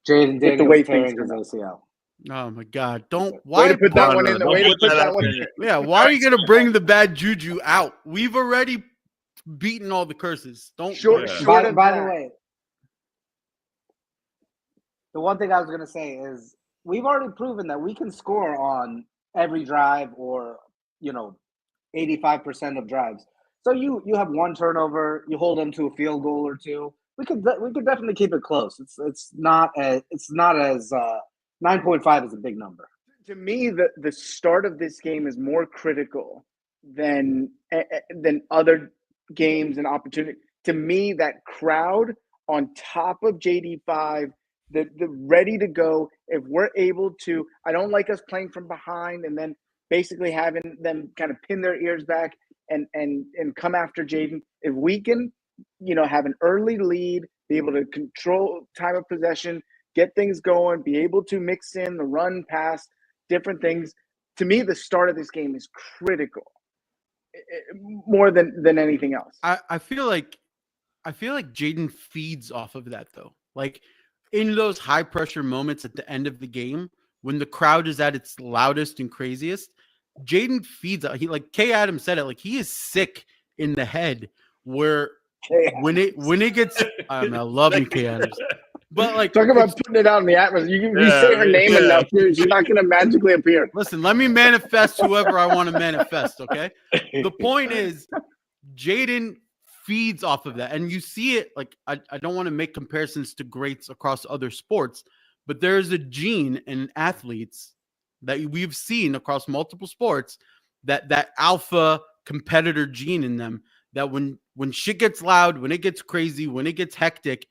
Jayden Daniels tearing his ACL. Oh my God! Why to put that one in? Way to put that one in. Yeah, why are you gonna bring the bad juju out? We've already beaten all the curses. Don't. By the way, the one thing I was gonna say is we've already proven that we can score on every drive, or 85% of drives. So you have one turnover, you hold them to a field goal or two. We could definitely keep it close. It's not as 9.5 is a big number. To me, the start of this game is more critical than other games and opportunity. To me, that crowd on top of JD5, the ready to go. If we're able to, I don't like us playing from behind and then basically having them kind of pin their ears back and come after Jayden. If we can, have an early lead, be able to control time of possession, get things going, be able to mix in the run, pass, different things. To me, the start of this game is critical, more than anything else. I feel like Jayden feeds off of that, though. Like in those high pressure moments at the end of the game, when the crowd is at its loudest and craziest, Jayden feeds. He, like Kay Adams said it, like he is sick in the head. Where when it gets, I love you, Kay Adams. But like, talk about putting it out in the atmosphere. You say her name enough, she's not going to magically appear. Listen, let me manifest whoever I want to manifest. Okay. The point is, Jayden feeds off of that, and you see it. Like, I don't want to make comparisons to greats across other sports, but there's a gene in athletes that we've seen across multiple sports, that alpha competitor gene in them, that when shit gets loud, when it gets crazy, when it gets hectic,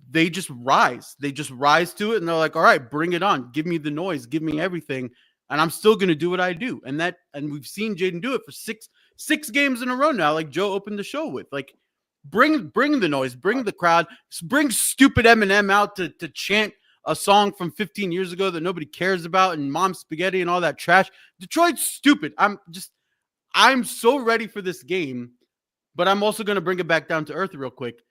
they just rise. They just rise to it, and they're like, all right, bring it on. Give me the noise. Give me everything, and I'm still going to do what I do. And we've seen Jayden do it for six games in a row now, like Joe opened the show with. Like, bring the noise, bring the crowd, bring stupid Eminem out to chant a song from 15 years ago that nobody cares about, and Mom Spaghetti and all that trash. Detroit's stupid. I'm so ready for this game, but I'm also going to bring it back down to earth real quick.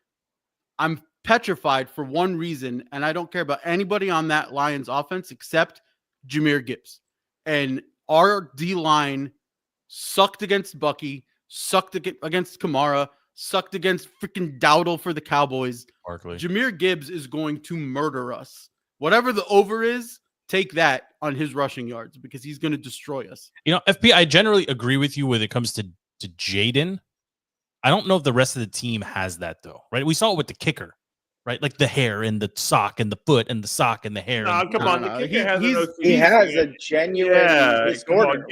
I'm petrified for one reason, and I don't care about anybody on that Lions offense except Jahmyr Gibbs. And our D-line sucked against Bucky, sucked against Kamara, sucked against freaking Dowdle for the Cowboys. Barkley. Jahmyr Gibbs is going to murder us. Whatever the over is, take that on his rushing yards because he's going to destroy us. You know, FP, I generally agree with you when it comes to Jayden. I don't know if the rest of the team has that though, right? We saw it with the kicker, right? Like the hair and the sock and the foot and the sock and the hair. No, come on. The kicker has he has a genuine disorder.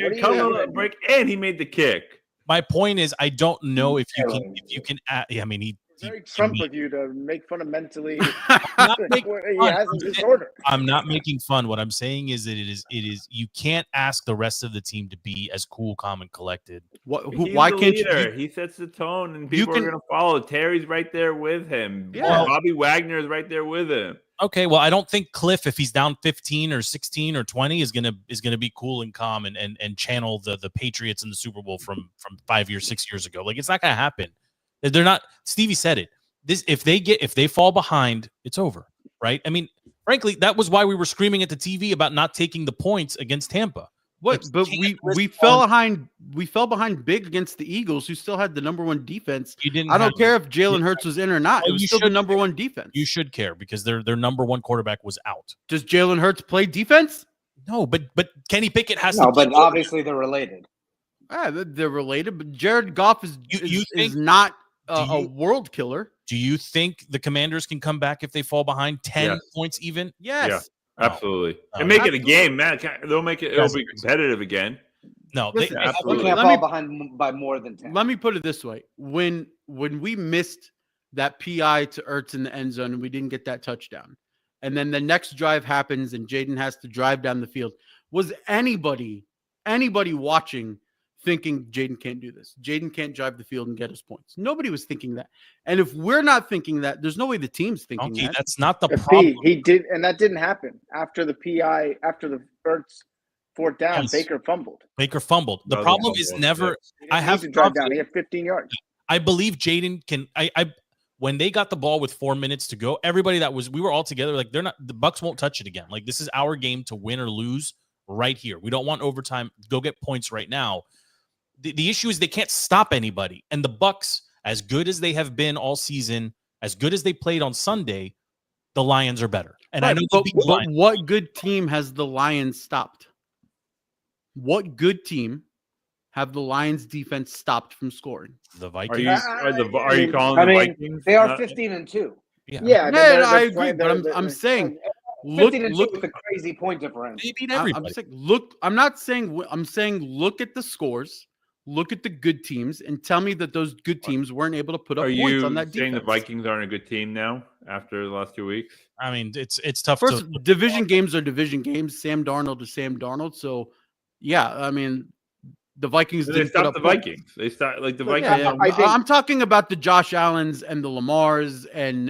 Break, and he made the kick. My point is, I don't know if you can. I mean, he very Trump of you to make fun of mentally. he has a disorder. I'm not making fun. What I'm saying is that it is. You can't ask the rest of the team to be as cool, calm, and collected. Why can't you? He sets the tone, and people are going to follow. Terry's right there with him. Yeah. Bobby Wagner is right there with him. Okay, well, I don't think Cliff, if he's down 15 or 16 or 20, is gonna be cool and calm and channel the Patriots in the Super Bowl from 6 years ago. Like, it's not gonna happen. They're not. Stevie said it. If they fall behind, it's over, right? I mean, frankly, that was why we were screaming at the TV about not taking the points against Tampa. What? But we fell behind. We fell behind big against the Eagles, who still had the number one defense. I don't care if Jalen Hurts was in or not. It was still the number one defense. You should care because their number one quarterback was out. Does Jalen Hurts play defense? No, but Kenny Pickett has no, to. But obviously they're related. Yeah, they're related. But Jared Goff is not a world killer. Do you think the Commanders can come back if they fall behind 10 points even? Yes. Yeah. Absolutely. And make it a game, man. They'll make it. It'll be competitive again. No, they can't fall behind by more than 10. Let me put it this way: when we missed that PI to Ertz in the end zone and we didn't get that touchdown, and then the next drive happens and Jayden has to drive down the field, was anybody watching thinking Jayden can't do this? Jayden can't drive the field and get us points. Nobody was thinking that. And if we're not thinking that, there's no way the team's thinking that. That's not the problem. He did, and that didn't happen after the PI, after the Ertz fourth down. Yes. Baker fumbled. The problem is never. I have to drive down. He had 15 yards. I believe Jayden can. I when they got the ball with 4 minutes to go, everybody we were all together. Like, they're not. The Bucs won't touch it again. Like, this is our game to win or lose right here. We don't want overtime. Go get points right now. The issue is they can't stop anybody. And the Bucs, as good as they have been all season, as good as they played on Sunday, the Lions are better. And I know, but what good team has the Lions stopped? What good team have the Lions defense stopped from scoring? The Vikings. Are you calling the Vikings? They are 15-2. Yeah, I agree. But I'm saying, look with a crazy point differential. They beat everybody. I'm saying, look at the scores. Look at the good teams and tell me that those good teams weren't able to put up points on that defense. Are you saying the Vikings aren't a good team now after the last 2 weeks? I mean, it's tough. First, division games are division games. Sam Darnold is Sam Darnold. So, yeah, I mean, the Vikings didn't put up the Vikings. They stopped the Vikings. Yeah, I'm talking about the Josh Allens and the Lamars and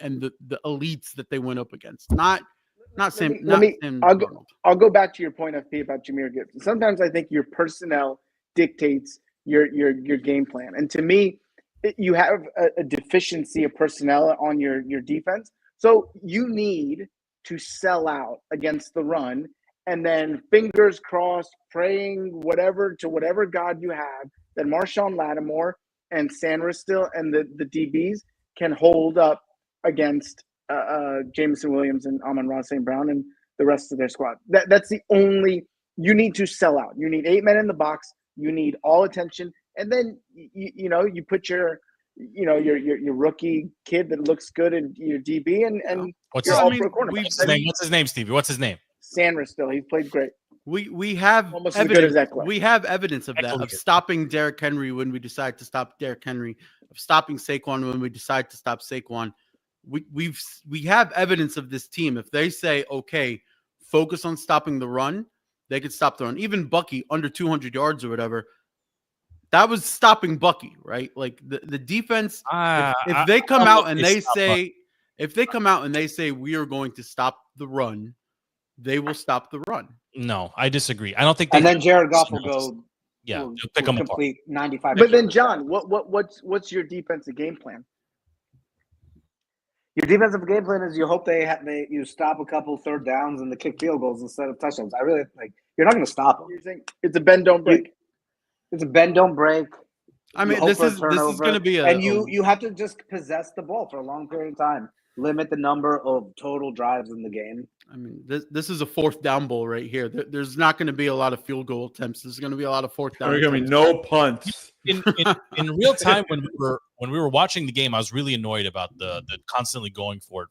the elites that they went up against. I'll go back to your point, FP, about Jahmyr Gibbs. Sometimes I think your personnel dictates your game plan. And to me, you have a deficiency of personnel on your defense. So you need to sell out against the run and then fingers crossed, praying whatever God you have, that Marshawn Lattimore and Sandra still and the DBs can hold up against Jameson Williams and Amon-Ra St. Brown and the rest of their squad. That's the only – you need to sell out. You need 8 men in the box. You need all attention, and then you put your rookie kid that looks good in your DB, and what's his name, Stevie? What's his name? Sandra. Still, he's played great. We have almost evidence. As good as Eckler. We have evidence of that, of stopping Derrick Henry when we decide to stop Derrick Henry, of stopping Saquon when we decide to stop Saquon. We have evidence of this team. If they say, okay, focus on stopping the run, they could stop the run. Even Bucky under 200 yards or whatever, that was stopping Bucky, right? Like the defense. If they come out and they say we are going to stop the run, they will stop the run. No, I disagree. I don't think. And then Jared Goff will go. Yeah, pick them complete 95. But then, John, what's your defensive game plan? Your defensive game plan is you hope you stop a couple third downs and the kick field goals instead of touchdowns. I really you're not going to stop them. You think it's a bend don't break? It's a bend don't break. I mean, this is going to be and you have to just possess the ball for a long period of time. limit the number of total drives in the game. I mean, this is a 4th down bowl right here. There's not going to be a lot of field goal attempts. There's going to be a lot of 4th down. There's going to be no punts. In real time, when we were watching the game, I was really annoyed about the constantly going for it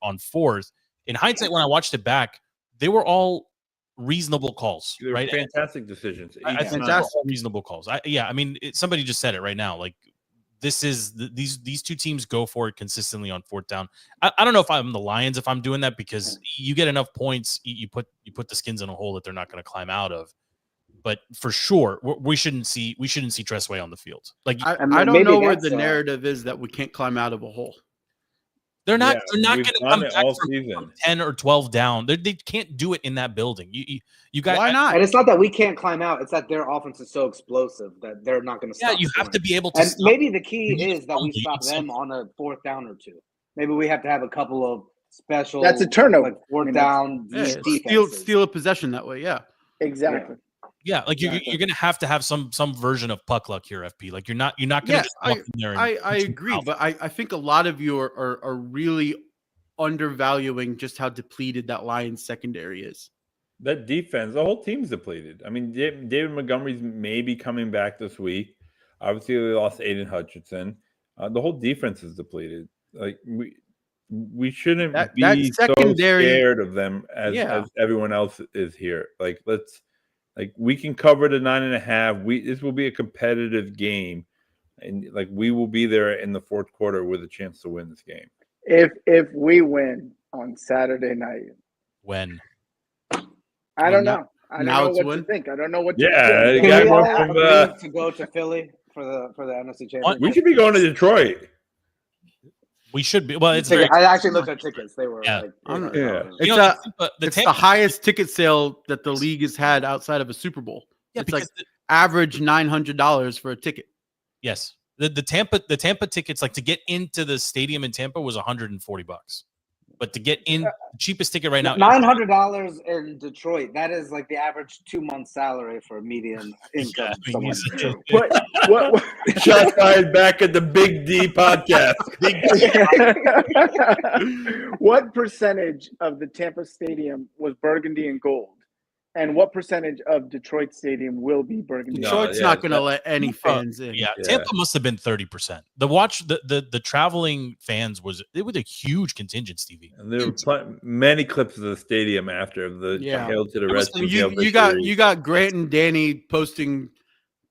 on 4th. In hindsight, when I watched it back, they were all reasonable calls, right? Fantastic decisions. I think they're all reasonable calls. I mean, somebody just said it right now. Like, this is these two teams go for it consistently on 4th down. I don't know if I'm the Lions if I'm doing that, because you get enough points, you put the Skins in a hole that they're not going to climb out of. But for sure, we shouldn't see Tressway on the field. Like, I don't know where the narrative is that we can't climb out of a hole. They're not going to come back from 10 or 12 down. They can't do it in that building. You got Why not? And it's not that we can't climb out. It's that their offense is so explosive that they're not going to stop. Yeah, you have to be able to. And maybe the key is that we stop them on a 4th down or 2. Maybe we have to have a couple of special. That's a turnover. Like 4th down. Steal a possession that way. Yeah, exactly. Yeah, like you're going to have some version of puck luck here, FP. Like you're not going to just walk in there. I agree, but I think a lot of you are really undervaluing just how depleted that Lions secondary is. That defense, the whole team's depleted. I mean, David Montgomery's maybe coming back this week. Obviously, we lost Aiden Hutchinson. The whole defense is depleted. Like we shouldn't be so scared of them as everyone else is here. Like we can cover the 9.5. This will be a competitive game, and like we will be there in the 4th quarter with a chance to win this game. If we win on Saturday night, when I don't know. I don't know what to think. I don't know what. Yeah, can we all agree to go to Philly for the NFC Championship? We should be going to Detroit. We should be. Well, I actually looked at tickets. They were It's the highest ticket sale that the league has had outside of a Super Bowl. Yeah, it's like average $900 for a ticket. Yes, the Tampa tickets, like to get into the stadium in Tampa, was $140. But to get in, the cheapest ticket right now, $900 in Detroit. That is like the average 2-month salary for a median income. What? Shots fired back at the Big D podcast. What percentage of the Tampa stadium was burgundy and gold? And what percentage of Detroit stadium will be burgundy? Detroit's not going to let any fans in. Yeah, Tampa must have been 30%. The traveling fans was a huge contingent, Stevie. And there were many clips of the stadium after the hail to the rescue. You got Grant and Danny posting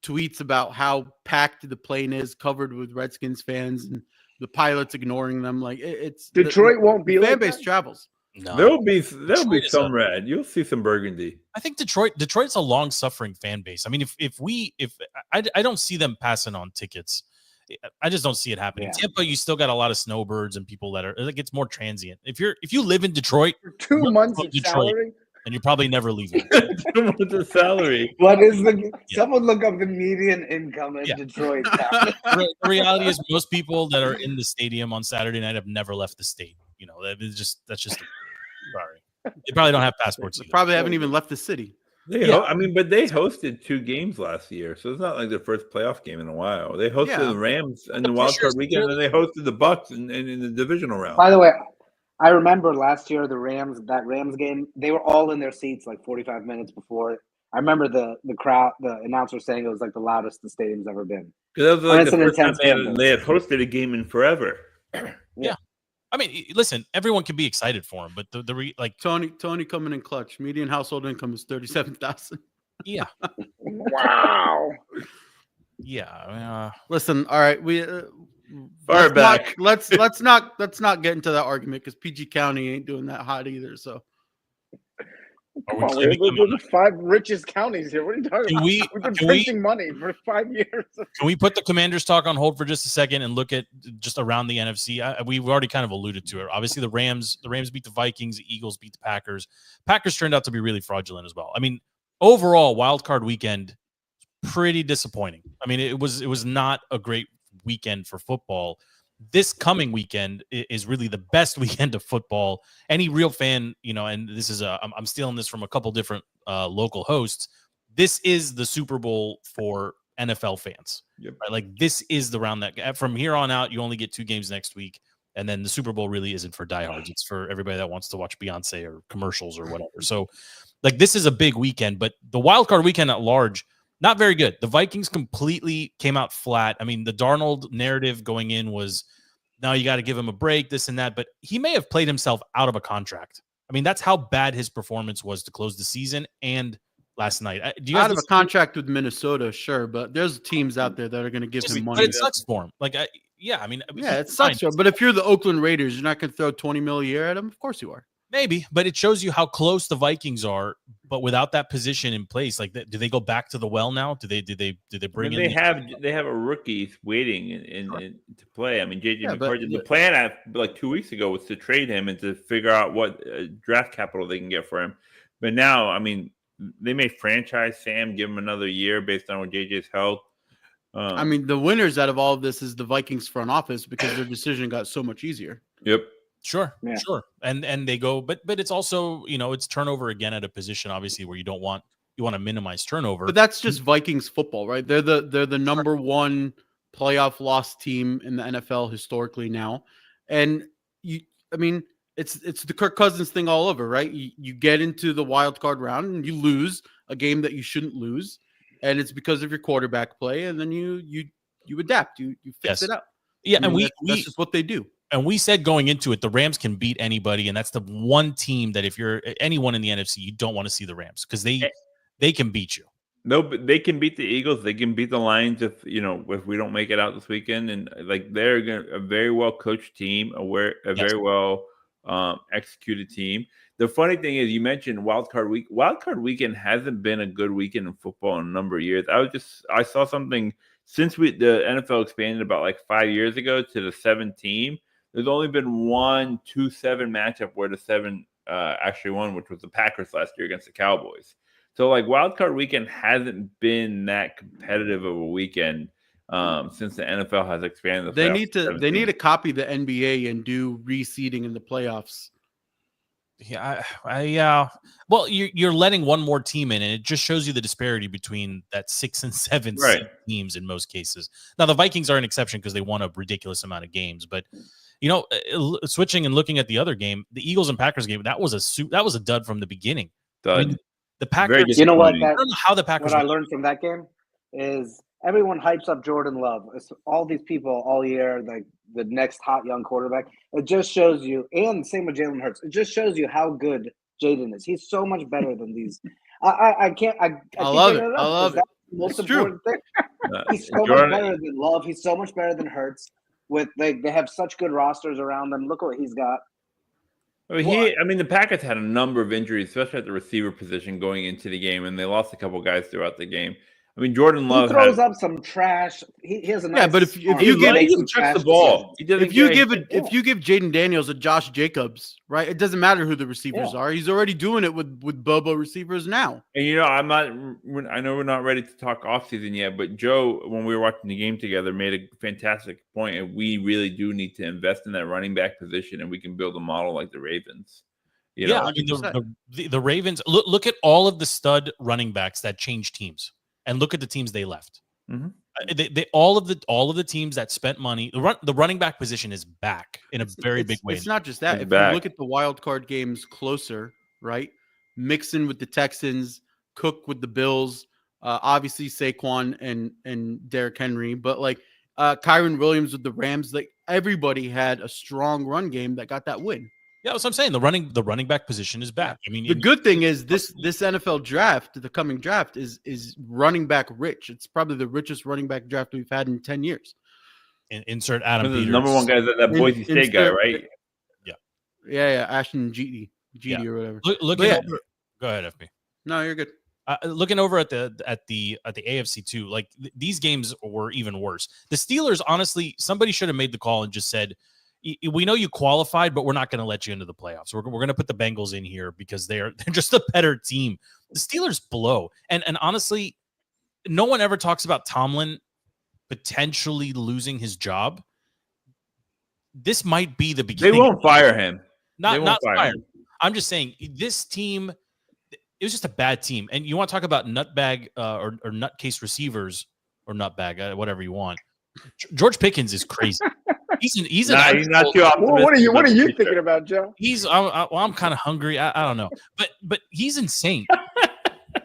tweets about how packed the plane is, covered with Redskins fans, and the pilots ignoring them. Like it's Detroit won't be fan base travels. No, there'll be some red. You'll see some burgundy. I think Detroit's a long-suffering fan base. I mean, if I don't see them passing on tickets. I just don't see it happening. Yeah. Tampa, you still got a lot of snowbirds and people that are like, it's more transient. If you live in Detroit for 2 months of salary, and you're probably never leaving. 2 months of salary. What is someone look up the median income in Detroit? The reality is most people that are in the stadium on Saturday night have never left the state. You know, that's just sorry. They probably don't have passports. They probably haven't even left the city. But they hosted 2 games last year, so it's not like their first playoff game in a while. They hosted the Rams in the wild card weekend, and they hosted the Bucks in the divisional round. By the way, I remember last year that Rams game. They were all in their seats like 45 minutes before. I remember the crowd, the announcer saying it was like the loudest the stadium's ever been. Because that was like the first time they had hosted a game in forever. Yeah. I mean, listen, everyone can be excited for him, but Tony coming in clutch. Median household income is $37,000. Yeah. Wow. Yeah. Listen, all right, let's not get into that argument because PG County ain't doing that hot either. So. Come on, we're the 5 richest counties here. What are you talking about? We've been printing money for 5 years. Can we put the Commanders talk on hold for just a second and look at just around the NFC? We've already kind of alluded to it. Obviously, the Rams beat the Vikings. The Eagles beat the Packers. Packers turned out to be really fraudulent as well. I mean, overall, wild card weekend, pretty disappointing. I mean, it was not a great weekend for football. This coming weekend is really the best weekend of football. Any real fan, and this is I'm stealing this from a couple different local hosts. This is the Super Bowl for NFL fans. Yep. Right? Like this is the round that from here on out, you only get 2 games next week. And then the Super Bowl really isn't for diehards. It's for everybody that wants to watch Beyonce or commercials or whatever. So, like, this is a big weekend, but the wild card weekend at large, not very good. The Vikings completely came out flat. I mean, the Darnold narrative going in was, now you got to give him a break, this and that, but he may have played himself out of a contract. I mean, that's how bad his performance was to close the season and last night. Do you out of a contract with Minnesota, sure, but there's teams out there that are going to give him money. But it sucks for him. Like, it sucks for him. But if you're the Oakland Raiders, you're not going to throw $20 million a year at him. Of course you are. Maybe, but it shows you how close the Vikings are. But without that position in place, like, do they go back to the well now? Do they bring in? They have a rookie waiting in to play. I mean, JJ McCarthy. The plan like 2 weeks ago was to trade him and to figure out what draft capital they can get for him. But now, I mean, they may franchise Sam, give him another year based on JJ's health. I mean, the winners out of all of this is the Vikings front office because their decision got so much easier. Yep. Sure. And they go, but it's also, it's turnover again at a position, obviously, where you want to minimize turnover. But that's just Vikings football, right? They're the number one playoff loss team in the NFL historically now. And it's the Kirk Cousins thing all over, right? You get into the wild card round and you lose a game that you shouldn't lose. And it's because of your quarterback play. And then you adapt, you fix it up. Yeah. And that's just what they do. And we said going into it, the Rams can beat anybody, and that's the one team that if you're anyone in the NFC, you don't want to see the Rams because they can beat you. No, but they can beat the Eagles. They can beat the Lions if we don't make it out this weekend. And like they're a very well coached team, very well executed team. The funny thing is, you mentioned Wild Card Week. Wild Card Weekend hasn't been a good weekend in football in a number of years. I saw something since the NFL expanded about like 5 years ago to the 7 team. There's only been 1 2-7 matchup where the 7 actually won, which was the Packers last year against the Cowboys. So, like, Wild Card Weekend hasn't been that competitive of a weekend since the NFL has expanded. They need to copy the NBA and do reseeding in the playoffs. Yeah, Well, you're letting one more team in, and it just shows you the disparity between that 6 and 7 teams in most cases. Now, the Vikings are an exception because they won a ridiculous amount of games, but. Switching and looking at the other game, the Eagles and Packers game, that was a dud from the beginning. I mean, the Packers. You know what? I don't know how the Packers. What I learned from that game is everyone hypes up Jordan Love. It's all these people all year, like the next hot young quarterback. It just shows you, and same with Jalen Hurts. It just shows you how good Jayden is. He's so much better than these. I love it. I love it. That's the most important thing. He's so much better than Love. He's so much better than Hurts. They have such good rosters around them. Look what he's got. The Packers had a number of injuries, especially at the receiver position going into the game, and they lost a couple guys throughout the game. I mean, Jordan Love throws up some trash. He has a nice but if you check the ball, if you give Jayden Daniels a Josh Jacobs, right? It doesn't matter who the receivers are. He's already doing it with Bobo receivers now. And I know we're not ready to talk offseason yet, but Joe, when we were watching the game together, made a fantastic point, and we really do need to invest in that running back position, and we can build a model like the Ravens. The Ravens. Look at all of the stud running backs that changed teams. And look at the teams they left. Mm-hmm. They all of the teams that spent money. The running back position is back in a very big way. It's not just that. If you look at the wild card games closer, right? Mixon with the Texans, Cook with the Bills, obviously Saquon and Derrick Henry, but like Kyron Williams with the Rams. Like everybody had a strong run game that got that win. Yeah, that's what I'm saying. The running back position is back. I mean, the good thing is this NFL draft, the coming draft, is running back rich. It's probably the richest running back draft we've had in 10 years. Insert Adam Peters. The number one guy is that Boise State guy, right? Yeah. Ashton GD or whatever. Looking over. Go ahead, FB. No, you're good. Looking over at the AFC too, like these games were even worse. The Steelers, honestly, somebody should have made the call and just said, we know you qualified, but we're not going to let you into the playoffs. We're going to put the Bengals in here because they're just a better team. The Steelers blow. And honestly, no one ever talks about Tomlin potentially losing his job. This might be the beginning. They won't fire him. Not fire him. I'm just saying this team, it was just a bad team. And you want to talk about nutbag or nutcase receivers or nutbag, whatever you want. George Pickens is crazy. He's not too optimistic. What are you thinking about, Joe? I'm kind of hungry. I don't know, but he's insane.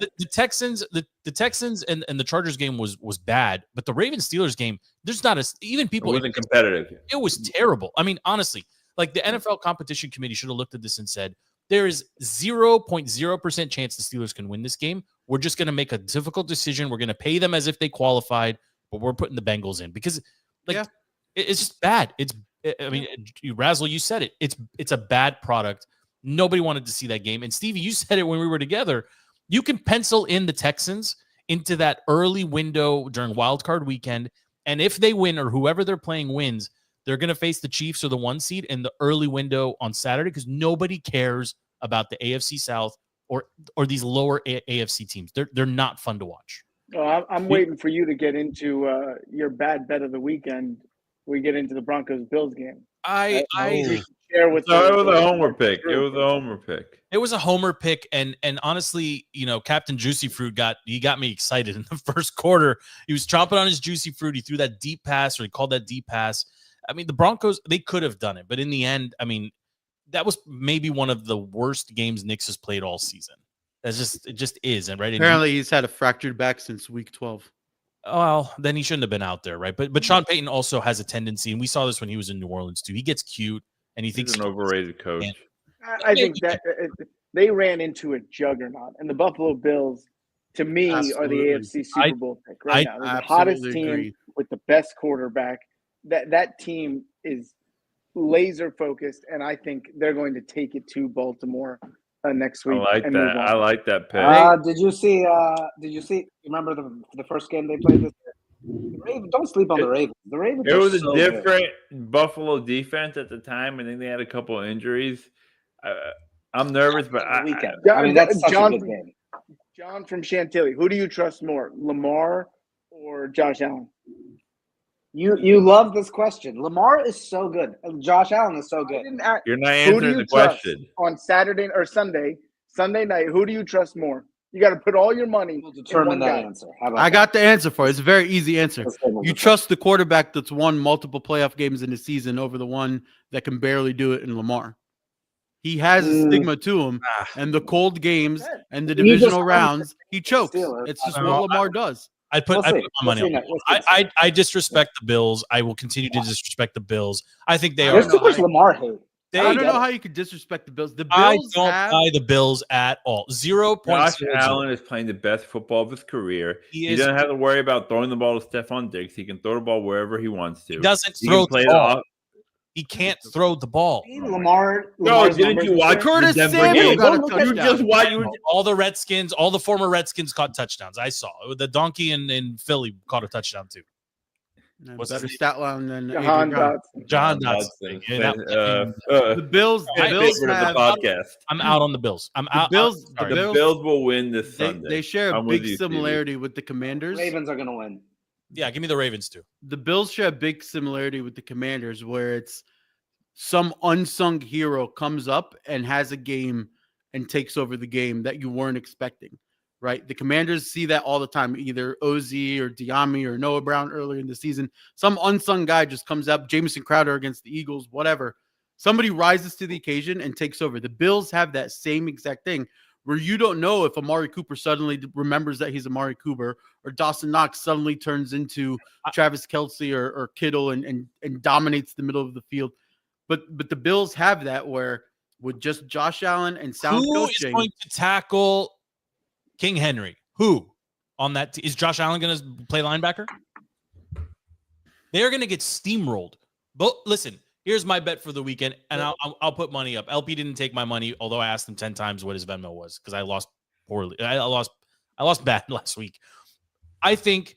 The Texans and the Chargers game was bad, but the Ravens Steelers game, there's not even people. It wasn't competitive. It was terrible. I mean, honestly, like the NFL competition committee should have looked at this and said, there is 0.0% chance the Steelers can win this game. We're just going to make a difficult decision. We're going to pay them as if they qualified, but we're putting the Bengals in because it's just bad. Razzle, you said it. It's a bad product. Nobody wanted to see that game. And Stevie, you said it when we were together. You can pencil in the Texans into that early window during Wild Card weekend, and if they win or whoever they're playing wins, they're going to face the Chiefs or the 1 seed in the early window on Saturday because nobody cares about the AFC South or these lower AFC teams. They're not fun to watch. Oh, I'm waiting for you to get into your bad bet of the weekend. We get into the Broncos-Bills game. It was a homer pick. It was a homer pick. It was a homer pick, and honestly, Captain Juicy Fruit got me excited in the first quarter. He was chomping on his juicy fruit. He threw that deep pass, or he called that deep pass. I mean, the Broncos, they could have done it, but in the end, I mean, that was maybe one of the worst games Knicks has played all season. It just is, and right. Apparently, he's had a fractured back since week 12. Well, then he shouldn't have been out there, right? But Sean Payton also has a tendency, and we saw this when he was in New Orleans too. He gets cute, and he thinks he's an overrated coach. I think that they ran into a juggernaut, and the Buffalo Bills, to me, are the AFC Super Bowl pick right now. They're the hottest team with the best quarterback. That team is laser focused, and I think they're going to take it to Baltimore next week. I like that pick. Did you see? Remember the first game they played this year? Don't sleep on the Ravens. The Ravens. It was a different Buffalo defense at the time. I think they had a couple of injuries. I'm nervous, but that's such a good game. John from Chantilly, who do you trust more, Lamar or Josh Allen? You love this question. Lamar is so good. Josh Allen is so good. You're not answering the question. On Saturday or Sunday night, who do you trust more? You got to put all your money. We'll determine that answer. I got the answer for it. It's a very easy answer. You trust the quarterback that's won multiple playoff games in the season over the one that can barely do it in Lamar. He has a stigma to him, and the cold games and the divisional rounds, he chokes. It's just what Lamar does. I put my money on it. I disrespect the Bills. I will continue to disrespect the Bills. I think they are. There's too much Lamar hate. I don't know how you could disrespect the Bills. I don't buy the Bills at all. 0. Josh Allen is playing the best football of his career. He doesn't have to worry about throwing the ball to Stephon Diggs. He can throw the ball wherever he wants to. He doesn't throw the ball. He can't throw the ball. Lamar. No, didn't you watch Curtis the Denver Samuel game? got a touchdown. You just watch. All the Redskins, all the former Redskins caught touchdowns. I saw the donkey in Philly caught a touchdown too. What's better stat line than Jahan Dotson? The Bills. The podcast. I'm out on the Bills. I'm out. The Bills will win this Sunday. They share a big similarity with the Commanders. Ravens are going to win. Yeah, give me the Ravens too. The Bills share a big similarity with the Commanders, where it's some unsung hero comes up and has a game and takes over the game that you weren't expecting, right? The Commanders see that all the time, either OZ or Diami or Noah Brown earlier in the season. Some unsung guy just comes up, Jamison Crowder against the Eagles, whatever. Somebody rises to the occasion and takes over. The Bills have that same exact thing where you don't know if Amari Cooper suddenly remembers that he's Amari Cooper or Dawson Knox suddenly turns into Travis Kelce or Kittle and dominates the middle of the field. But the Bills have that where with just Josh Allen and sound coaching. Who is going to tackle King Henry? Who on that? Is Josh Allen going to play linebacker? They're going to get steamrolled. But listen, here's my bet for the weekend, and I'll put money up. LP didn't take my money, although I asked him 10 times what his Venmo was because I lost poorly. I lost bad last week. I think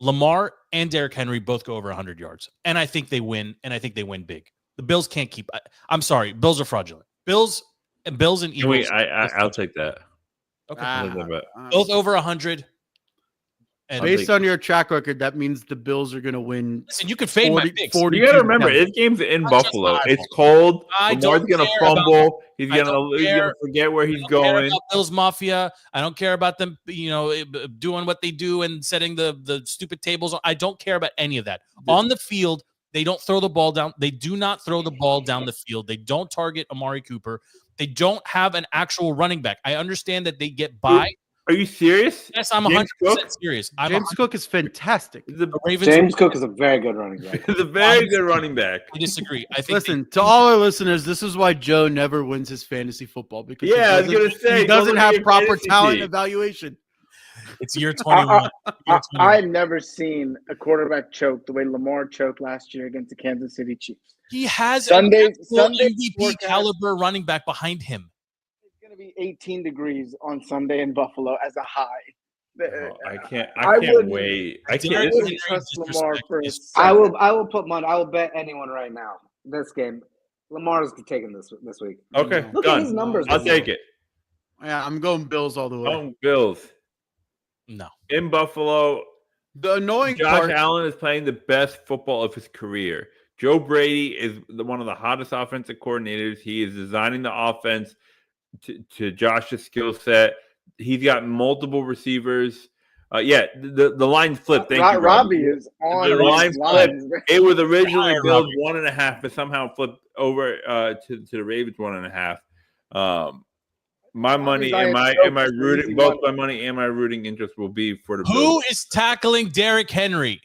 Lamar and Derrick Henry both go over 100 yards, and I think they win, and I think they win big. The Bills can't keep. I'm sorry, Bills are fraudulent. Bills and Eagles. I'll take that. Okay, both over 100. And based on your track record, that means the Bills are going to win. Listen, you could fade my picks. You got to remember, this game's in Buffalo. It's cold. Lamar's going to fumble. He's going to forget where he's going. Care about Bills Mafia. I don't care about them, doing what they do and setting the stupid tables. I don't care about any of that. On the field, They don't throw the ball down. They do not throw the ball down the field. They don't target Amari Cooper. They don't have an actual running back. I understand that they get by. Are you serious? Yes, I'm 100% serious. James Cook is fantastic. The Ravens. James Cook is a very good running back. He's a very good running back. I disagree. I think. Listen, to all our listeners, this is why Joe never wins his fantasy football because I was gonna say he doesn't have proper talent evaluation. It's year 21. I've never seen a quarterback choke the way Lamar choked last year against the Kansas City Chiefs. He has Sunday MVP caliber running back behind him. It's going to be 18 degrees on Sunday in Buffalo as a high. I can't wait. I wouldn't trust Lamar for a I will put money. I will bet anyone right now this game. Lamar's taking this week. Okay, look done. at his numbers. I'll take it. Yeah, I'm going Bills all the way. Going Bills. No. In Buffalo, the annoying Josh Allen is playing the best football of his career. Joe Brady is one of the hottest offensive coordinators. He is designing the offense to Josh's skill set. He's got multiple receivers. The line flipped. Thank you, Robbie is on the line flipped. It was originally billed Robbie. 1.5, but somehow flipped over to the Ravens 1.5. My money and my rooting both my money and my rooting interest will be for the Bills. Who is tackling Derrick Henry?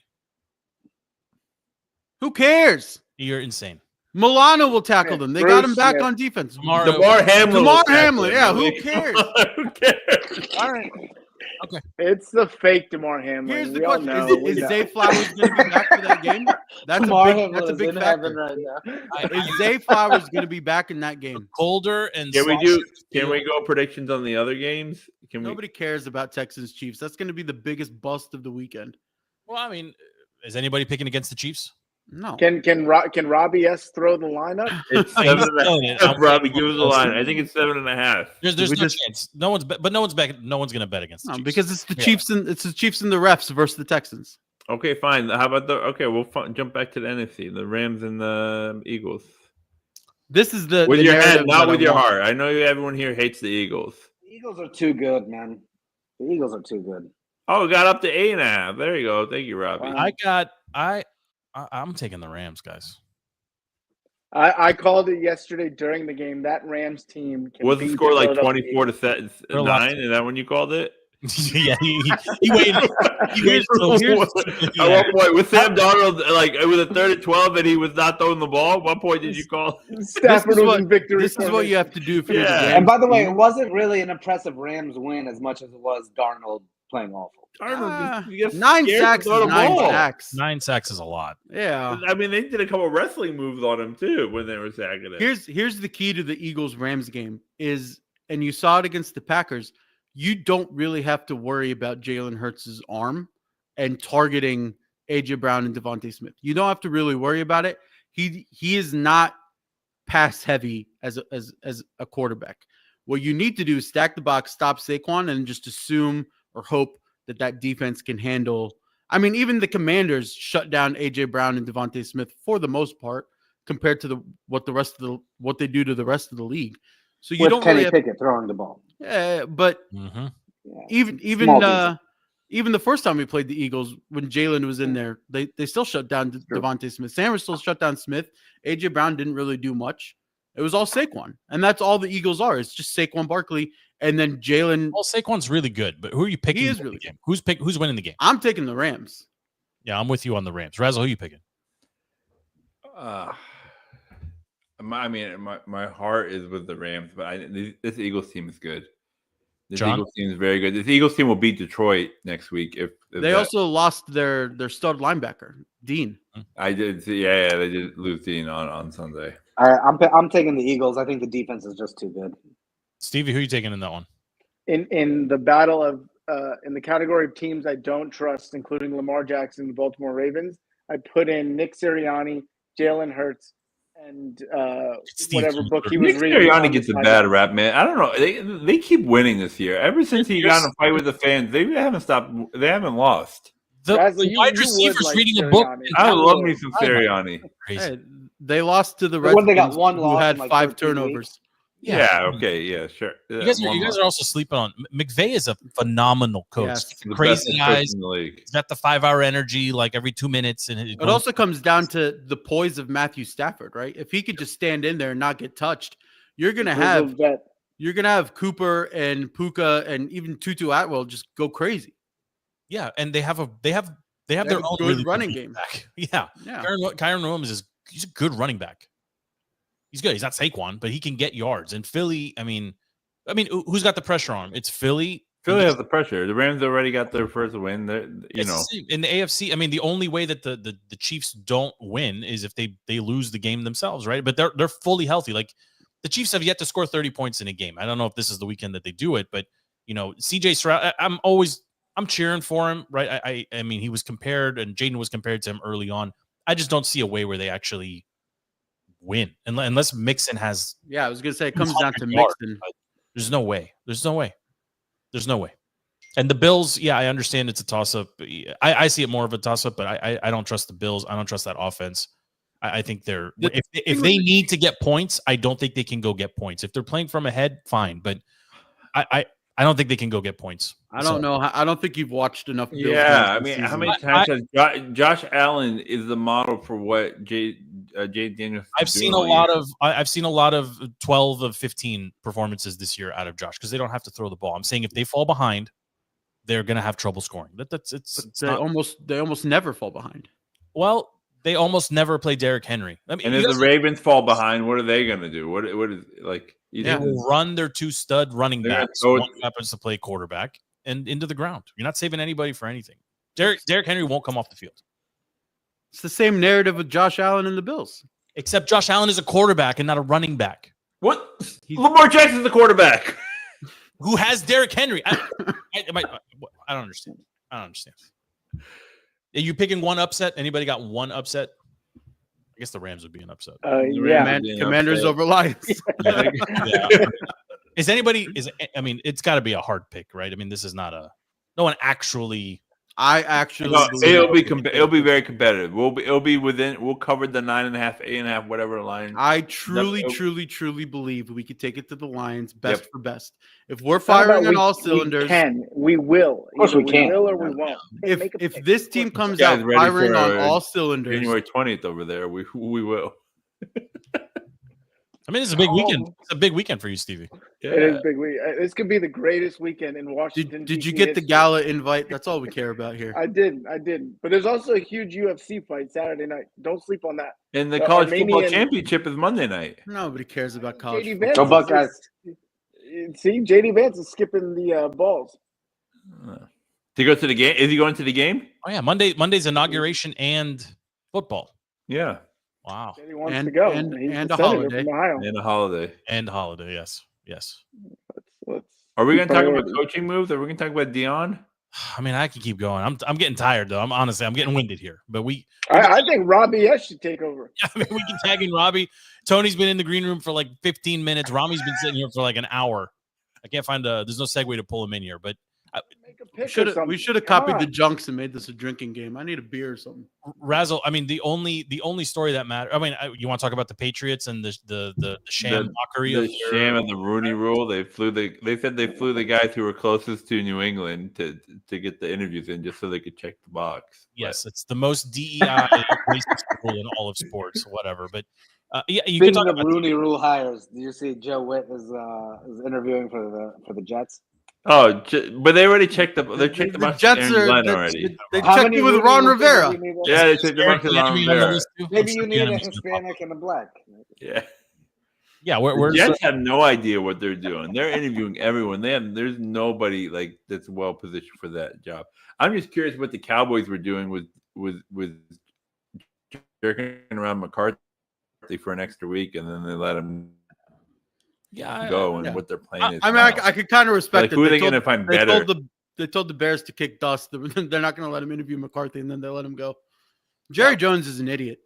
Who cares? You're insane. Milano will tackle them. They got him back on defense. DeMar Hamlin. Yeah, who cares? Who cares? All right. Okay. It's the fake DeMar Hamlin. Here's the we all question: know. Is Zay Flowers going to be back for that game? That's a big factor. Right now. Is Zay Flowers going to be back in that game? Colder and Can we go predictions on the other games? Nobody cares about Texans Chiefs. That's going to be the biggest bust of the weekend. Well, I mean, is anybody picking against the Chiefs? No. Can Robbie S throw the lineup? It's 7.5. Robbie, give us the line. I think it's 7.5. There's no chance. No one's going to bet against the Chiefs. Because it's the Chiefs and the Chiefs and the refs versus the Texans. Okay, fine. How about we'll jump back to the NFC, the Rams and the Eagles. This is with your head, not with your heart. I know everyone here hates the Eagles. The Eagles are too good, man. The Eagles are too good. Oh, got up to 8.5. There you go. Thank you, Robbie. I'm taking the Rams, guys. I called it yesterday during the game. That Rams team was the score like 24-9? Is that when you called it? Yeah, he waited. At one point, with Sam Darnold, like it was a 3rd and 12, and he was not throwing the ball. At what point did you call? Stafford was in victory. This is what you have to do for the game. And by the way, it wasn't really an impressive Rams win as much as it was Darnold playing awful. 9 sacks is 9 sacks. 9 sacks is a lot. Yeah. I mean, they did a couple wrestling moves on him too when they were sacking him. Here's the key to the Eagles-Rams game and you saw it against the Packers, you don't really have to worry about Jalen Hurts' arm and targeting A.J. Brown and Devontae Smith. You don't have to really worry about it. He is not pass heavy as a quarterback. What you need to do is stack the box, stop Saquon, and just assume or hope that defense can handle. I mean, even the Commanders shut down A.J. Brown and Devontae Smith for the most part compared to what they do to the rest of the league. So you don't Kenny really Pickett throwing the ball. Yeah, but even the first time we played the Eagles, when Jalen was in there, they still shut down Devontae Smith. Sam still shut down Smith. A.J. Brown didn't really do much. It was all Saquon, and that's all the Eagles are. It's just Saquon Barkley, and then Jalen. Well, Saquon's really good, but who are you picking? He is really good. Who's winning the game? I'm taking the Rams. Yeah, I'm with you on the Rams. Razzle, who are you picking? My heart is with the Rams, but this Eagles team is good. This John? Eagles team is very good. This Eagles team will beat Detroit next week. If they also lost their stud linebacker, Dean. I did see. Yeah, they did lose Dean on Sunday. I'm taking the Eagles. I think the defense is just too good. Stevie, who are you taking in that one? In the battle of in the category of teams I don't trust, including Lamar Jackson, the Baltimore Ravens, I put in Nick Sirianni, Jalen Hurts, and whatever book he was reading. Sirianni gets a bad rap, man. I don't know. They keep winning this year. Ever since he got in a fight with the fans, they haven't stopped. They haven't lost. The wide receivers reading a book. I love me some Sirianni. Hey, they lost to the Redskins, when they got one loss, who had in like 5 13 turnovers. weeks. Yeah. Okay. Yeah. Sure. You guys are also sleeping on McVay is a phenomenal coach. Yes. Crazy eyes. In the league. He's got the 5-hour energy like every 2 minutes, and it also comes down to the poise of Matthew Stafford, right? If he could just stand in there and not get touched, you're gonna have Cooper and Puka and even Tutu Atwell just go crazy. Yeah, and they have their own good really running good game. Back. Yeah. Kyron Williams he's a good running back. He's good. He's not Saquon, but he can get yards. And Philly, I mean, who's got the pressure on him? It's Philly. Philly has the pressure. The Rams already got their first win. In the AFC, I mean, the only way that the Chiefs don't win is if they lose the game themselves, right? But they're fully healthy. Like the Chiefs have yet to score 30 points in a game. I don't know if this is the weekend that they do it, but CJ Stroud, I'm cheering for him, right? I mean, he was compared, and Jayden was compared to him early on. I just don't see a way where they actually win unless Mixon has. Yeah, I was gonna say it comes down to Mixon. There's no way. And the Bills, yeah, I understand it's a toss-up. I see it more of a toss-up, but I don't trust the Bills. I don't trust that offense. I think if they need to get points, I don't think they can go get points. If they're playing from ahead, fine, but I don't think they can go get points. I don't know. I don't think you've watched enough. Bills I mean, how many times has Josh Allen is the model for what Jay Daniels? I've seen a lot of 12 of 15 performances this year out of Josh because they don't have to throw the ball. I'm saying if they fall behind, they're going to have trouble scoring. They almost never fall behind. Well, they almost never play Derrick Henry. I mean, and if the Ravens fall behind, what are they going to do? What is like? They will run their 2 stud running backs. One happens to play quarterback and into the ground. You're not saving anybody for anything. Derrick Henry won't come off the field. It's the same narrative with Josh Allen and the Bills. Except Josh Allen is a quarterback and not a running back. What? Lamar Jackson's the quarterback. Who has Derrick Henry? I don't understand. Are you picking one upset? Anybody got one upset? I guess the Rams would be an upset. Commanders over Lions. Yeah. It's got to be a hard pick, right? I mean, this is not no one actually. It'll be very competitive. It'll be within. We'll cover the 9.5, 8.5, whatever line. I truly believe we could take it to the Lions, best for best. If we're firing on all cylinders, we will. Of course, we can. We will or we won't. If this team comes out firing on all cylinders, January 20th over there, we will. I mean, it's a big weekend. It's a big weekend for you, Stevie. Yeah. It is a big week. This could be the greatest weekend in Washington. Did you get the gala invite? That's all we care about here. I didn't. But there's also a huge UFC fight Saturday night. Don't sleep on that. And the college football championship is Monday night. Nobody cares about college football. Go Buckeyes. See, JD Vance is skipping the balls. To go to the game? Is he going to the game? Oh yeah, Monday's inauguration and football. Yeah. Wow. He wants to go. And a holiday. And a holiday. Yes. Are we going to talk about coaching moves? Are we going to talk about Dion? I mean, I can keep going. I'm getting tired though. I'm getting winded here. But I think Robbie S should take over. I mean, we can tag in Robbie. Tony's been in the green room for like 15 minutes. Rami's been sitting here for like an hour. I can't find there's no segue to pull him in here, but we should have copied the Junks and made this a drinking game. I need a beer or something. Razzle, I mean, the only story that matters. I mean, you want to talk about the Patriots and the sham mockery of sham and the Rooney Rule? They said they flew the guys who were closest to New England to get the interviews in just so they could check the box. Yes, it's the most DEI racist rule in all of sports, whatever. But you Speaking of Rooney Rule hires, do you see Joe Witt is interviewing for the Jets? Oh, but they already checked the Jets already. They checked you with Ron Rivera. Yeah, they checked the box with Ron Rivera. Maybe you need a Hispanic and a black. Yeah. Yeah, the Jets have no idea what they're doing. They're interviewing everyone. There's nobody like that's well positioned for that job. I'm just curious what the Cowboys were doing with jerking around McCarthy for an extra week, and then they let him go and what their plan is. I mean, I could kind of respect it. Who are they going to find better? They told the Bears to kick dust. They're not going to let him interview McCarthy, and then they let him go. Jerry Jones is an idiot.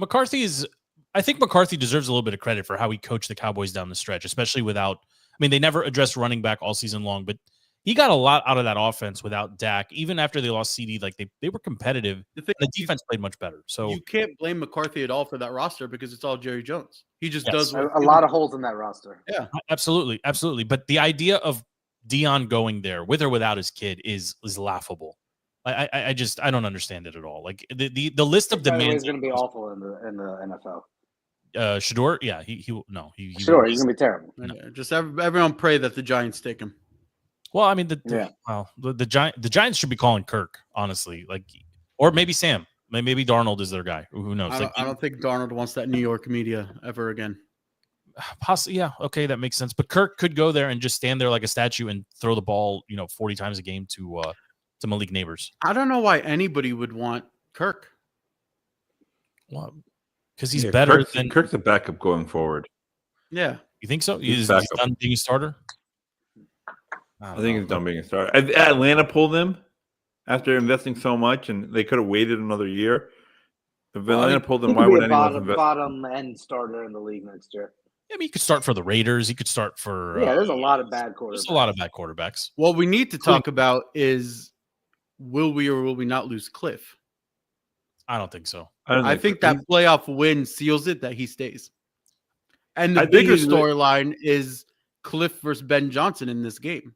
I think McCarthy deserves a little bit of credit for how he coached the Cowboys down the stretch, especially without. I mean, they never addressed running back all season long, but he got a lot out of that offense without Dak. Even after they lost CD, like they were competitive. The defense played much better. So you can't blame McCarthy at all for that roster because it's all Jerry Jones. He just does a lot of holes in that roster. Yeah, absolutely. But the idea of Dion going there with or without his kid is laughable. I don't understand it at all. Like the list of demands is going to be awful in the NFL. Shador, yeah, Shador, he's going to be terrible. No. Just everyone pray that the Giants take him. Well, I mean, the Giants should be calling Kirk, honestly, or maybe Sam, maybe Darnold is their guy. Who knows? I don't think Darnold wants that New York media ever again. Possibly, yeah, okay, that makes sense. But Kirk could go there and just stand there like a statue and throw the ball, 40 times a game to Malik Neighbors. I don't know why anybody would want Kirk. Well, because he's better than Kirk's a backup going forward. Yeah, you think so? He's done being a starter. I think he's done being a starter. Atlanta pulled him after investing so much, and they could have waited another year. If Atlanta pulled him, why would anyone invest? Bottom end starter in the league next year. I mean, he could start for the Raiders. He could start for. There's a lot of bad quarterbacks. There's a lot of bad quarterbacks. What we need to talk about is, will we or will we not lose Cliff? I don't think so. I think that playoff win seals it that he stays. And the bigger storyline is Cliff versus Ben Johnson in this game.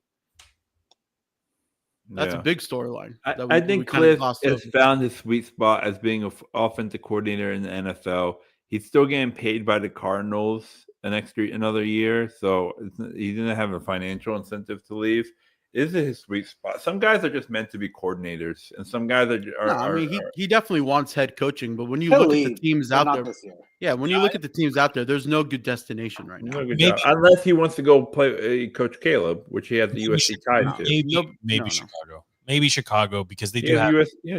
That's a big storyline. I think Cliff has found his sweet spot as being an offensive coordinator in the NFL. He's still getting paid by the Cardinals another year, so he didn't have a financial incentive to leave. Is it his sweet spot? Some guys are just meant to be coordinators, and some guys are. He definitely wants head coaching, but when you look at the teams out there, when you look at the teams out there, there's no good destination right now. Unless he wants to go play Coach Caleb, which he has the USC ties to. Maybe Chicago. Maybe Chicago because they do have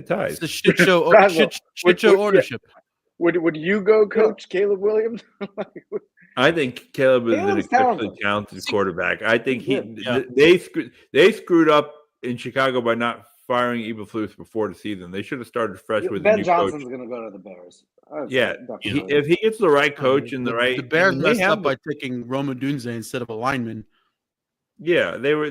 ties. It's the shit show. shit show ownership. Would you go coach Caleb Williams? I think Caleb is an exceptionally talented quarterback. I think they screwed up in Chicago by not firing Eberflus before the season. They should have started fresh with Ben Johnson's going to go to the Bears. If he gets the right coach and the Bears messed up by taking Roma Dunze instead of a lineman. Yeah, they were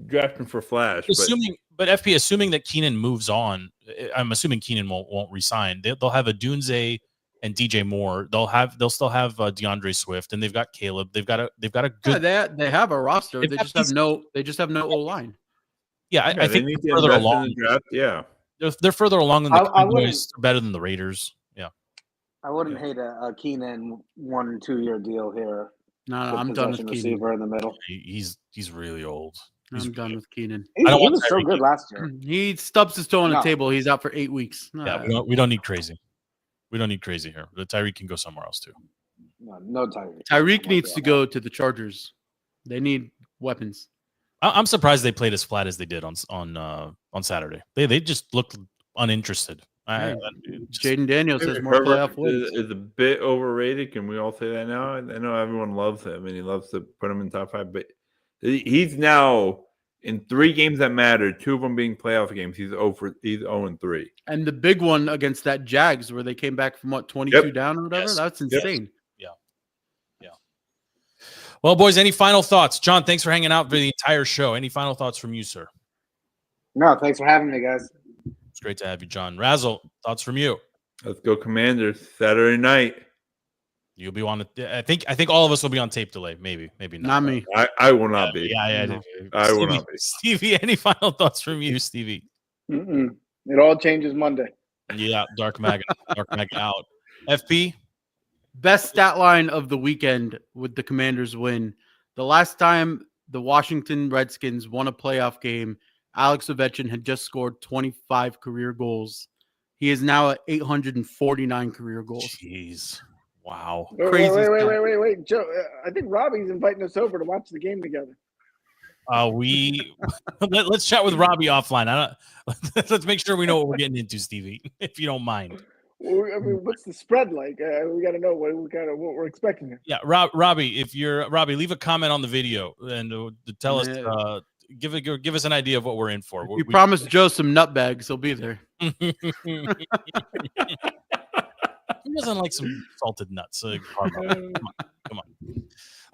drafting for flash. Assuming that Keenan moves on, I'm assuming Keenan won't resign. They'll have a Dunze and DJ Moore. They'll still have DeAndre Swift, and they've got Caleb. They've got a good. Yeah, they have a roster. They just have no O line. Yeah, I think they're further along. In the draft. Yeah, they're further along than the Cowboys. Better than the Raiders. Yeah, I wouldn't hate a Keenan 1 2 year deal here. No, I'm done with Keenan. Receiver in the middle. He's really old. I'm done with Keenan. He was so good last year. He stubs his toe on the table. He's out for 8 weeks. Yeah, we don't need crazy. We don't need crazy here. The Tyreek can go somewhere else too. No Tyreek. Tyreek needs to go to the Chargers. They need weapons. I'm surprised they played as flat as they did on Saturday. They just looked uninterested. Jayden Daniels has more playoff wins. Is a bit overrated. Can we all say that now? I know everyone loves him and he loves to put him in top 5, but he's now in 3 games that mattered, 2 of them being playoff games. He's 0-3. And the big one against that Jags where they came back from 22 down or whatever. Yes. That's insane. Yeah. Well, boys, any final thoughts? John, thanks for hanging out for the entire show. Any final thoughts from you, sir? No, thanks for having me, guys. It's great to have you, John. Razzle, thoughts from you? Let's go Commanders Saturday night. You'll be on. I think all of us will be on tape delay. Maybe not. Not me. I will not be. Yeah. No. I will not be. Stevie, any final thoughts from you, Stevie? It all changes Monday. Yeah, Dark Mag out. FP? Best stat line of the weekend with the Commanders win. The last time the Washington Redskins won a playoff game, Alex Ovechkin had just scored 25 career goals. He is now at 849 career goals. Jeez. Wow. Crazy. Wait. Joe, I think Robbie's inviting us over to watch the game together. Let's chat with Robbie offline. Let's make sure we know what we're getting into, Stevie, if you don't mind. I mean, what's the spread like? We got to know what we're expecting here. Yeah, Robbie, leave a comment on the video and tell us. Give us an idea of what we're in for. We promised Joe some nutbags. He'll be there. He doesn't like some salted nuts. Come on.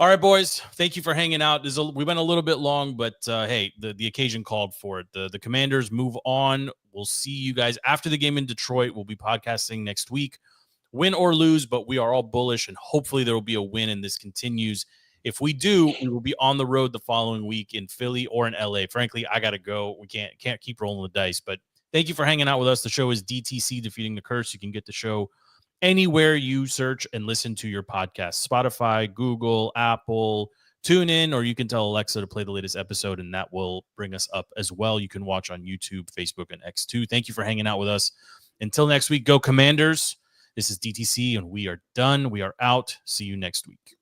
All right, boys. Thank you for hanging out. We went a little bit long, but hey, the occasion called for it. The Commanders move on. We'll see you guys after the game in Detroit. We'll be podcasting next week, win or lose, but we are all bullish, and hopefully there will be a win, and this continues. If we do, we will be on the road the following week in Philly or in LA. Frankly, I got to go. We can't keep rolling the dice, but thank you for hanging out with us. The show is DTC, Defeating the Curse. You can get the show anywhere you search and listen to your podcast: Spotify, Google, Apple, TuneIn, or you can tell Alexa to play the latest episode, and that will bring us up as well. You can watch on YouTube, Facebook, and X2. Thank you for hanging out with us. Until next week, go Commanders. This is DTC, and we are done. We are out. See you next week.